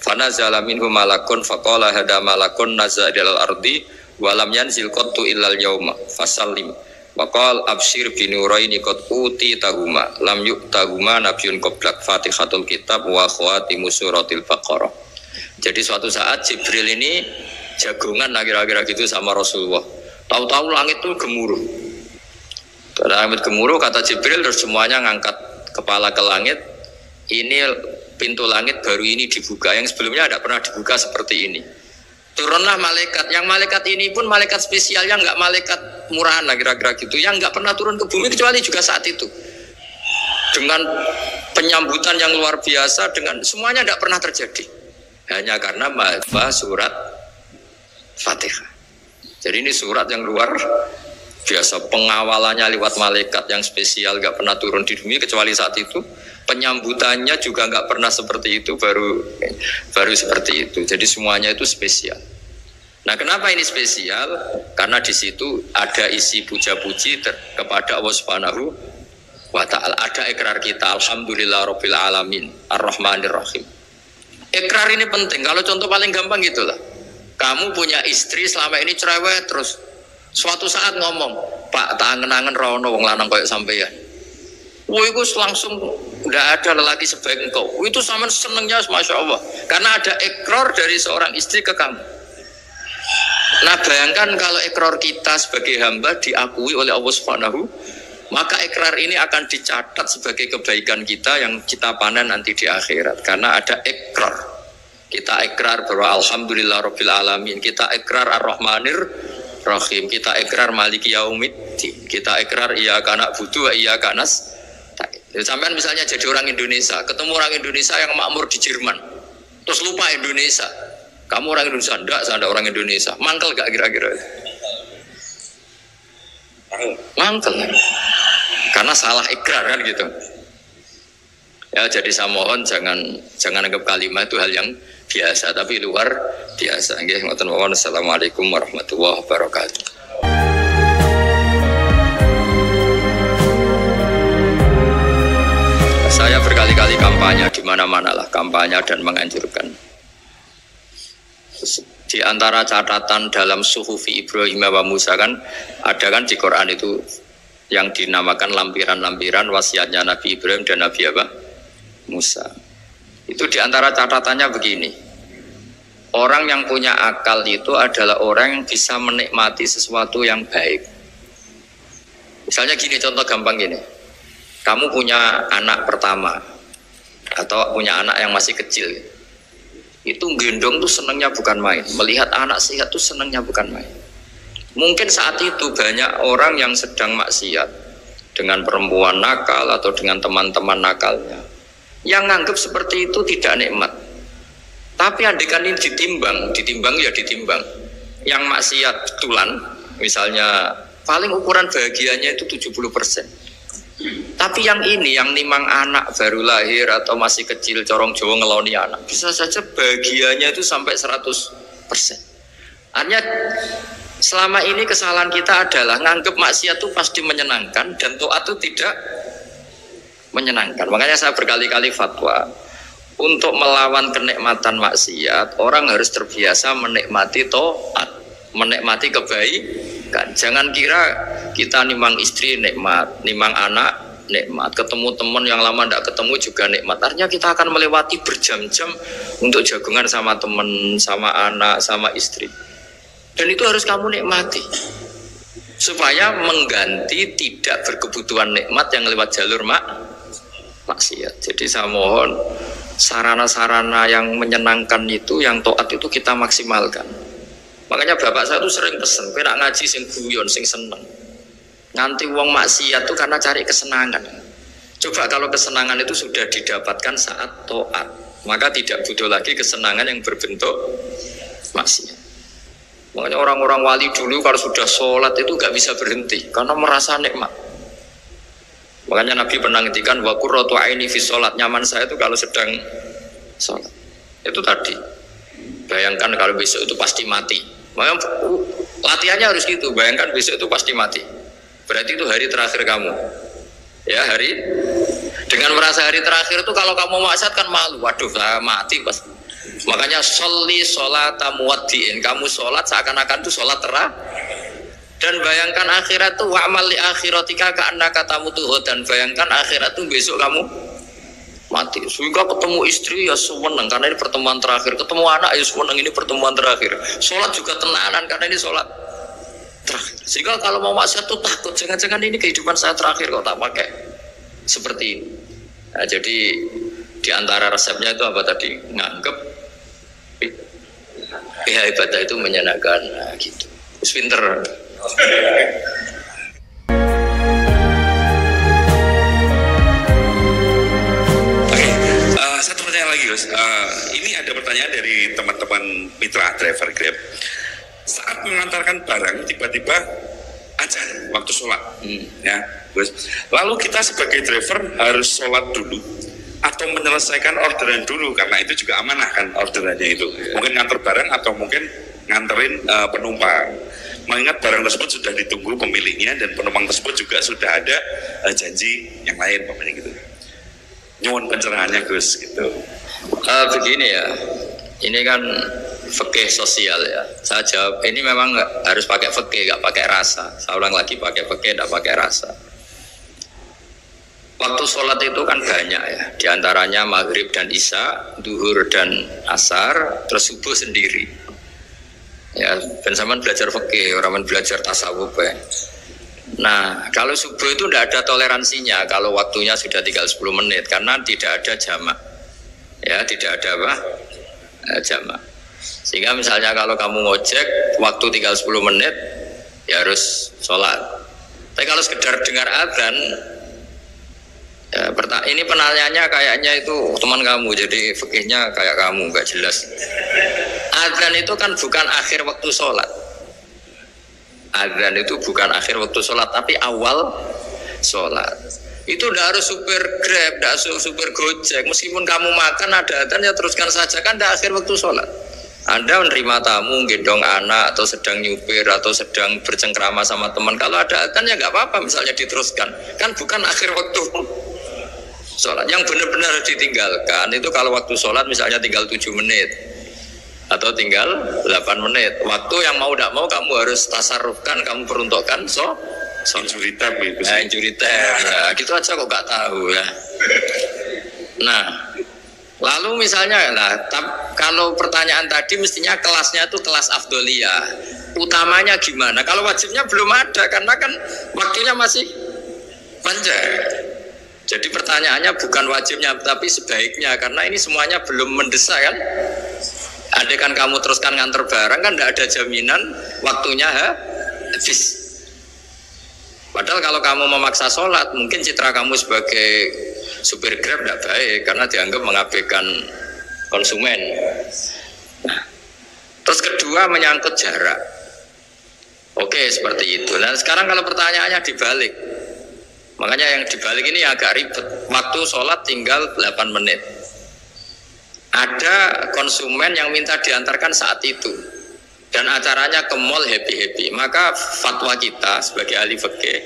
fanazala minhu malakun faqala hadza malakun nazala ilal ardi wa lam yanzil qattu ilal yauma fasallim waqal absyir binuraini qad uti tahuma lam yu'tahuma nabiyyun qablak Fatihatul kitab wa khawatimu suratil Baqarah. Jadi suatu saat Jibril ini jagongan kira-kira gitu sama Rasulullah. Tahu-tahu langit itu gemuruh. Langit gemuruh kata Jibril terus semuanya ngangkat kepala ke langit. Ini pintu langit baru ini dibuka, yang sebelumnya tidak pernah dibuka seperti ini. Turunlah malaikat, yang malaikat ini pun malaikat spesial, yang enggak malaikat murahan lah kira-kira gitu, yang enggak pernah turun ke bumi kecuali juga saat itu. Dengan penyambutan yang luar biasa, dengan semuanya tidak pernah terjadi. Hanya karena bahas surat Fatihah. Jadi ini surat yang luar biasa, pengawalannya lewat malaikat yang spesial, enggak pernah turun di bumi kecuali saat itu. Penyambutannya juga nggak pernah seperti itu, baru seperti itu. Jadi semuanya itu spesial. Nah, kenapa ini spesial? Karena di situ ada isi puja-puji kepada Allah Subhanahu wa Ta'ala. Ada ikrar kita, alhamdulillahirabbil alamin, arrahmanir rahim. Ikrar ini penting. Kalau contoh paling gampang gitulah. Kamu punya istri selama ini cerewet terus. Suatu saat ngomong, "Pak, tak angen-angen rono wong lanang koyo sampeyan." Wah, itu langsung tidak ada lelaki sebaik engkau. Itu sama senangnya, masya Allah. Karena ada ikrar dari seorang istri ke kamu. Nah, bayangkan kalau ikrar kita sebagai hamba diakui oleh Allah Subhanahu, maka ikrar ini akan dicatat sebagai kebaikan kita yang kita panen nanti di akhirat. Karena ada ikrar. Kita ikrar bahwa alhamdulillahirabbil alamin. Kita ikrar ar-rahmanir rahim. Kita ikrar maliki yaumiddin. Kita ikrar iyyaka na'budu wa iyyaka nasta'in. Sampai misalnya jadi orang Indonesia, ketemu orang Indonesia yang makmur di Jerman, terus lupa Indonesia. Kamu orang Indonesia? Enggak, saya ada orang Indonesia. Mangkel gak kira-kira? Mangkel. Karena salah ikrar kan gitu. Ya, jadi saya mohon jangan anggap kalimat itu hal yang biasa, tapi luar biasa. Nggih, ngoten mawon. Assalamualaikum warahmatullahi wabarakatuh. Saya berkali-kali kampanye di mana-mana lah, kampanye dan menganjurkan. Di antara catatan dalam Suhufi Ibrahim wa Musa kan ada kan di Quran itu yang dinamakan lampiran-lampiran wasiatnya Nabi Ibrahim dan Nabi apa? Musa. Itu di antara catatannya begini. Orang yang punya akal itu adalah orang yang bisa menikmati sesuatu yang baik. Misalnya gini, contoh gampang gini. Kamu punya anak pertama atau punya anak yang masih kecil, itu gendong tuh senangnya bukan main. Melihat anak sehat tuh senangnya bukan main. Mungkin saat itu banyak orang yang sedang maksiat dengan perempuan nakal atau dengan teman-teman nakalnya, yang nganggap seperti itu tidak nikmat. Tapi andaikan ini ditimbang ya ditimbang. Yang maksiat betulan, misalnya paling ukuran bahagianya itu 70%. Tapi yang ini, yang nimang anak baru lahir atau masih kecil, corong Jawa ngeloni anak, bisa saja bahagianya itu sampai 100%. Artinya selama ini kesalahan kita adalah nganggep maksiat itu pasti menyenangkan dan taat itu tidak menyenangkan. Makanya saya berkali-kali fatwa, untuk melawan kenikmatan maksiat, orang harus terbiasa menikmati taat, menikmati kebaikan. Jangan kira kita nimang istri nikmat, nimang anak nikmat, ketemu teman yang lama tidak ketemu juga nikmat. Artinya kita akan melewati berjam-jam untuk jagungan sama teman, sama anak, sama istri. Dan itu harus kamu nikmati supaya mengganti tidak berkebutuhan nikmat yang lewat jalur maksiat. Jadi saya mohon sarana-sarana yang menyenangkan itu, yang taat itu kita maksimalkan. Makanya bapak saya tuh sering pesen, kowe nak ngaji sing guyon, sing seneng. Nganti wong maksiat tuh karena cari kesenangan. Coba kalau kesenangan itu sudah didapatkan saat taat, maka tidak butuh lagi kesenangan yang berbentuk maksiat. Makanya orang-orang wali dulu kalau sudah sholat itu gak bisa berhenti karena merasa nikmat. Makanya Nabi pernah ngendikan wa qurratu aini fi sholat, nyaman saya itu kalau sedang sholat. Itu tadi. Bayangkan kalau besok itu pasti mati. Makanya latihannya harus gitu. Bayangkan besok itu pasti mati. Berarti itu hari terakhir kamu. Ya, hari dengan merasa hari terakhir itu kalau kamu maksiat kan malu. Waduh, saya mati pas. Makanya sholli sholata muwaddi'in. Kamu sholat seakan-akan itu sholat terakhir. Dan bayangkan akhirat itu wa'mal li akhiratika ka'annaka tamutu, dan bayangkan akhirat itu besok kamu mati. Sehingga ketemu istri ya seneng karena ini pertemuan terakhir, ketemu anak ya seneng ini pertemuan terakhir. Sholat juga tenanan karena ini sholat terakhir. Sehingga kalau mau maksiat tuh takut, jangan-jangan ini kehidupan saya terakhir kok tak pakai seperti ini. Nah, jadi di antara resepnya itu apa tadi? Nganggep ya ibadah itu menyenangkan, nah, gitu. Terus pinter. Satu pertanyaan lagi, Gus. Ini ada pertanyaan dari teman-teman mitra driver Grab. Saat mengantarkan barang, tiba-tiba azan waktu sholat, ya, Gus. Lalu kita sebagai driver harus sholat dulu atau menyelesaikan orderan dulu, karena itu juga amanah kan orderannya itu. Mungkin nganter barang atau mungkin nganterin penumpang. Mengingat barang tersebut sudah ditunggu pemiliknya dan penumpang tersebut juga sudah ada janji yang lain, pokoknya gitu. Nyuwun pencerahannya, Gus, gitu. Begini ya, ini kan fikih sosial ya. Saya jawab, ini memang harus pakai fikih, nggak pakai rasa. Saya ulang lagi, pakai fikih, nggak pakai rasa. Waktu sholat itu kan banyak ya, diantaranya maghrib dan isya, duhur dan asar, terus subuh sendiri. Ya, ben sampean belajar fikih, orang belajar tasawuf ya. Nah, kalau subuh itu tidak ada toleransinya kalau waktunya sudah tinggal 10 menit karena tidak ada jamak. Ya, tidak ada apa? Jamak. Sehingga misalnya kalau kamu ngojek waktu tinggal 10 menit ya harus sholat. Tapi kalau sekedar dengar adzan ya, ini penanyanya kayaknya itu teman kamu, jadi fikihnya kayak kamu, nggak jelas. Adzan itu kan bukan akhir waktu sholat. Adzan itu bukan akhir waktu sholat, tapi awal sholat. Itu tidak harus supir Grab, tidak harus supir Gojek. Meskipun kamu makan ada adzan ya teruskan saja, kan tidak akhir waktu sholat. Anda menerima tamu, gendong anak, atau sedang nyupir, atau sedang bercengkrama sama teman. Kalau ada adzan ya nggak apa-apa, misalnya diteruskan. Kan bukan akhir waktu sholat. Yang benar-benar ditinggalkan itu kalau waktu sholat misalnya tinggal 7 menit atau tinggal 8 menit. Waktu yang mau tidak mau kamu harus tasarrufkan, kamu peruntukkan Injury time itu. Injury time. Nah, gitu aja kok nggak tahu ya. Nah, lalu misalnya kalau pertanyaan tadi mestinya kelasnya itu kelas afdoliyah. Utamanya gimana? Kalau wajibnya belum ada karena kan waktunya masih panjang. Jadi pertanyaannya bukan wajibnya tapi sebaiknya, karena ini semuanya belum mendesak kan. Andai kan kamu teruskan nganter barang kan tidak ada jaminan waktunya habis. Padahal kalau kamu memaksa sholat, mungkin citra kamu sebagai supir Grab tidak baik karena dianggap mengabaikan konsumen. Nah, terus kedua menyangkut jarak. Oke, seperti itu. Nah sekarang kalau pertanyaannya dibalik, makanya yang dibalik ini agak ribet. Waktu sholat tinggal 8 menit. Ada konsumen yang minta diantarkan saat itu dan acaranya ke mall happy-happy. Maka fatwa kita sebagai ahli fikih,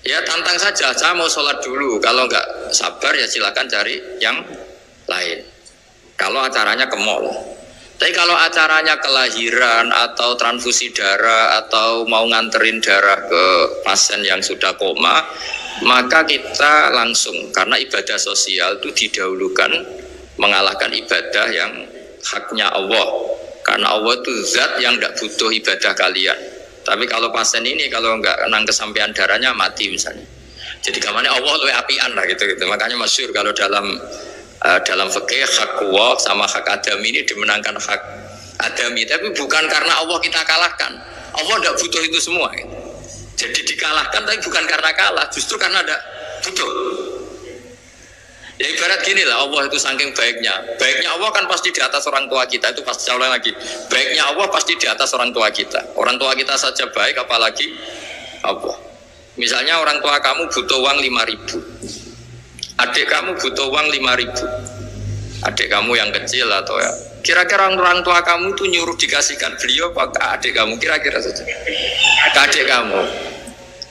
ya tantang saja, saya mau sholat dulu. Kalau nggak sabar ya silakan cari yang lain. Kalau acaranya ke mall. Tapi kalau acaranya kelahiran atau transfusi darah atau mau nganterin darah ke pasien yang sudah koma, maka kita langsung, karena ibadah sosial itu didahulukan mengalahkan ibadah yang haknya Allah. Karena Allah itu zat yang tidak butuh ibadah kalian. Tapi kalau pasien ini kalau nggak nang kesampaian darahnya mati misalnya. Jadi kamarnya Allah lebih apian lah gitu. Makanya masyhur kalau dalam fikih hak Allah sama hak Adam ini dimenangkan hak Adami. Tapi bukan karena Allah kita kalahkan. Allah tidak butuh itu semua. Gitu. Jadi dikalahkan tapi bukan karena kalah, justru karena tidak butuh. Ya ibarat gini lah, Allah itu saking baiknya. Baiknya Allah kan pasti di atas orang tua kita, itu pasti saya ulang lagi. Baiknya Allah pasti di atas orang tua kita. Orang tua kita saja baik, apalagi Allah. Misalnya orang tua kamu butuh uang 5.000. Adik kamu butuh uang 5.000. Adik kamu yang kecil atau ya. Kira-kira orang tua kamu itu nyuruh dikasihkan beliau apa ke adik kamu? Kira-kira saja. Ke adik kamu.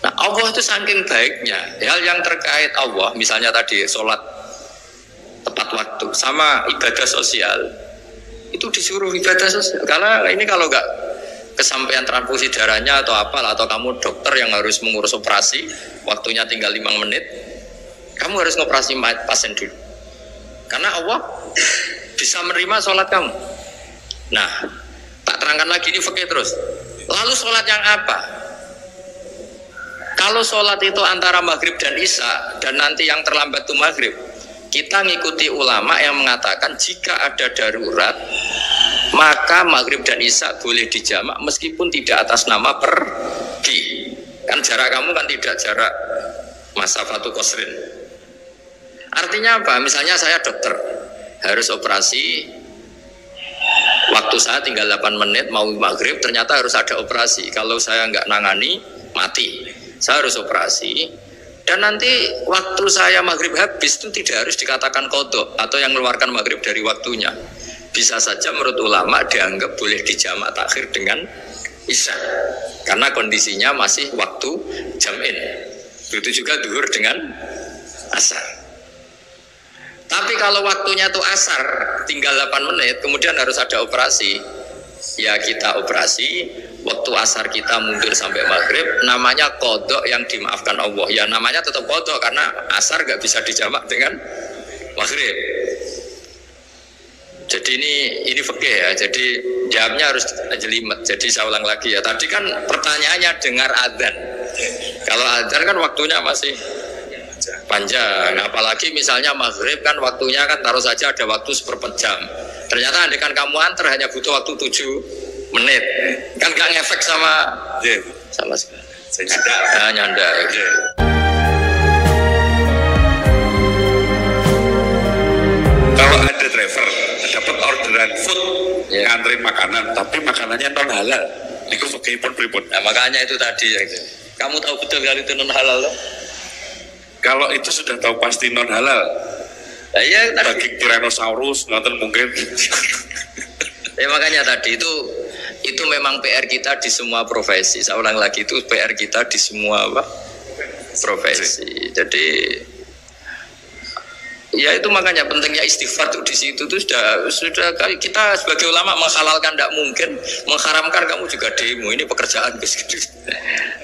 Nah Allah itu saking baiknya. Hal yang terkait Allah, misalnya tadi sholat tepat waktu sama ibadah sosial itu disuruh ibadah sosial karena ini kalau nggak kesampaian transfusi darahnya atau apa atau kamu dokter yang harus mengurus operasi waktunya tinggal 5 menit kamu harus ngoperasi pasien dulu karena Allah bisa menerima sholat kamu. Nah tak terangkan lagi ini fikih terus. Lalu sholat yang apa? Kalau sholat itu antara maghrib dan isya dan nanti yang terlambat itu maghrib, kita ngikuti ulama yang mengatakan jika ada darurat maka maghrib dan isya boleh dijamak meskipun tidak atas nama pergi. Kan jarak kamu kan tidak jarak masafatu qasrin. Artinya apa? Misalnya saya dokter harus operasi, waktu saya tinggal 8 menit mau maghrib, ternyata harus ada operasi. Kalau saya nggak nangani mati, saya harus operasi. Dan nanti waktu saya maghrib habis itu tidak harus dikatakan qadha atau yang mengeluarkan maghrib dari waktunya. Bisa saja menurut ulama dianggap boleh dijamak takhir dengan isya karena kondisinya masih waktu jam'in. Begitu juga zuhur dengan asar. Tapi kalau waktunya itu asar tinggal 8 menit kemudian harus ada operasi, ya kita operasi. Waktu asar kita mundur sampai maghrib, namanya qadha yang dimaafkan Allah. Ya namanya tetap qadha karena asar nggak bisa dijamak dengan maghrib. Jadi ini fikih ya. Jadi jawabnya harus jelimet. Jadi saya ulang lagi ya. Tadi kan pertanyaannya dengar adzan. Kalau adzan kan waktunya masih panjang. Apalagi misalnya maghrib kan waktunya kan taruh saja ada waktu 1/4 jam. Ternyata andekan kamu antar hanya butuh waktu 7 menit kan gak ngefek sama sekali. Saya nyanda. Kalau ada driver dapat orderan food nganterin makanan tapi makanannya non halal, itu pripun. Nah makanya itu tadi kamu tahu betul kalau itu non halal loh. Kalau itu sudah tahu pasti non halal. Ya daging Tyrannosaurus nonton mungkin. Ya makanya tadi itu memang PR kita di semua profesi. Saya ulang lagi itu PR kita di semua profesi. Jadi ya itu makanya pentingnya istighfar tuh di situ tuh sudah kita sebagai ulama menghalalkan tidak mungkin, mengharamkan kamu juga demo ini pekerjaan bis.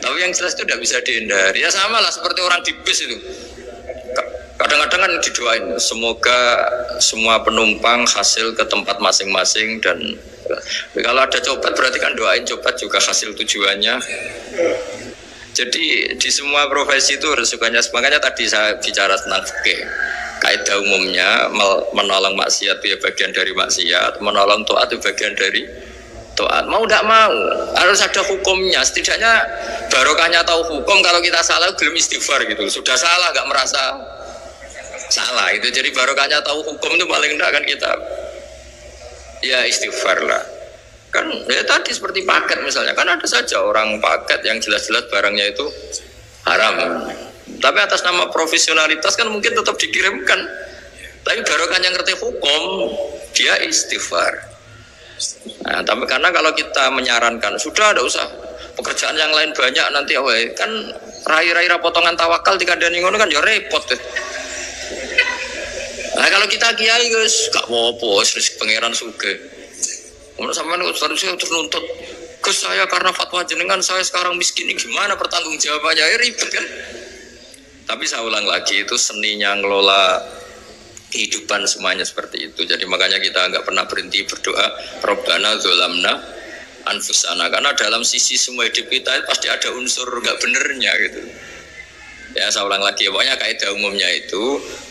Tapi yang jelas itu tidak bisa dihindari. Ya sama lah seperti orang di bis itu. Kadang-kadang kan didoain semoga semua penumpang hasil ke tempat masing-masing dan kalau ada cobat berarti kan doain cobat juga hasil tujuannya. Jadi di semua profesi itu resikonya. Makanya tadi saya bicara tentang fikih. Kaidah umumnya menolong maksiat itu ya bagian dari maksiat, menolong taat itu bagian dari taat. Mau tidak mau harus ada hukumnya. Setidaknya barokahnya tahu hukum. Kalau kita salah belum istighfar gitu. Sudah salah nggak merasa salah itu. Jadi barokahnya tahu hukum itu paling tidak kan kita ya istighfar lah. Kan ya tadi seperti paket misalnya, kan ada saja orang paket yang jelas-jelas barangnya itu haram. Tapi atas nama profesionalitas kan mungkin tetap dikirimkan. Tapi barokahnya ngerti hukum, dia istighfar. Nah, tapi karena kalau kita menyarankan sudah ada usah pekerjaan yang lain banyak nanti kan rai-rai potongan tawakal dikandani ngono kan ya repot deh. Nah kalau kita kiai guys gak apa-apa terus pangeran sugih. Menurut sampean harusnya terus nuntut Gus saya karena fatwa jenengan saya sekarang miskin ini gimana pertanggungjawabannya ya ribet kan. Tapi saya ulang lagi itu seninya ngelola kehidupan semuanya seperti itu. Jadi makanya kita nggak pernah berhenti berdoa Rabbana dzolamna anfusana karena dalam sisi semua hidup kita pasti ada unsur nggak benernya gitu. Ya saya ulang lagi, pokoknya kaidah umumnya itu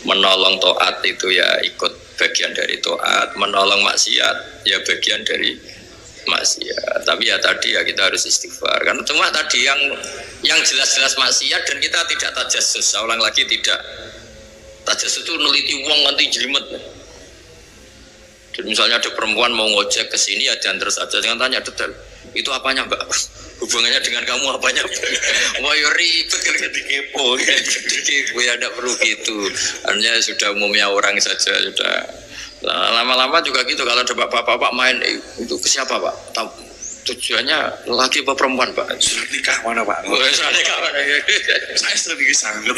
menolong taat itu ya ikut bagian dari taat, menolong maksiat ya bagian dari maksiat. Tapi ya tadi ya kita harus istighfar. Karena cuma tadi yang jelas-jelas maksiat dan kita tidak tajassus. Saya ulang lagi tidak Tajassus itu neliti uang nanti jelimet. Dan misalnya ada perempuan mau ngojek ke sini ya diantar saja, jangan tanya detail. Itu apanya mbak? Hubungannya dengan kamu apanya? Wah ya ribet kalau dikepo. Dikepo ya tidak perlu gitu. Hanya sudah umumnya orang saja sudah. Lama-lama juga gitu kalau ada bapak-bapak main itu ke siapa pak? Tujuannya laki apa perempuan pak? Surat nikah mana pak? Surat nikah mana? Saya sudah nikah sangat.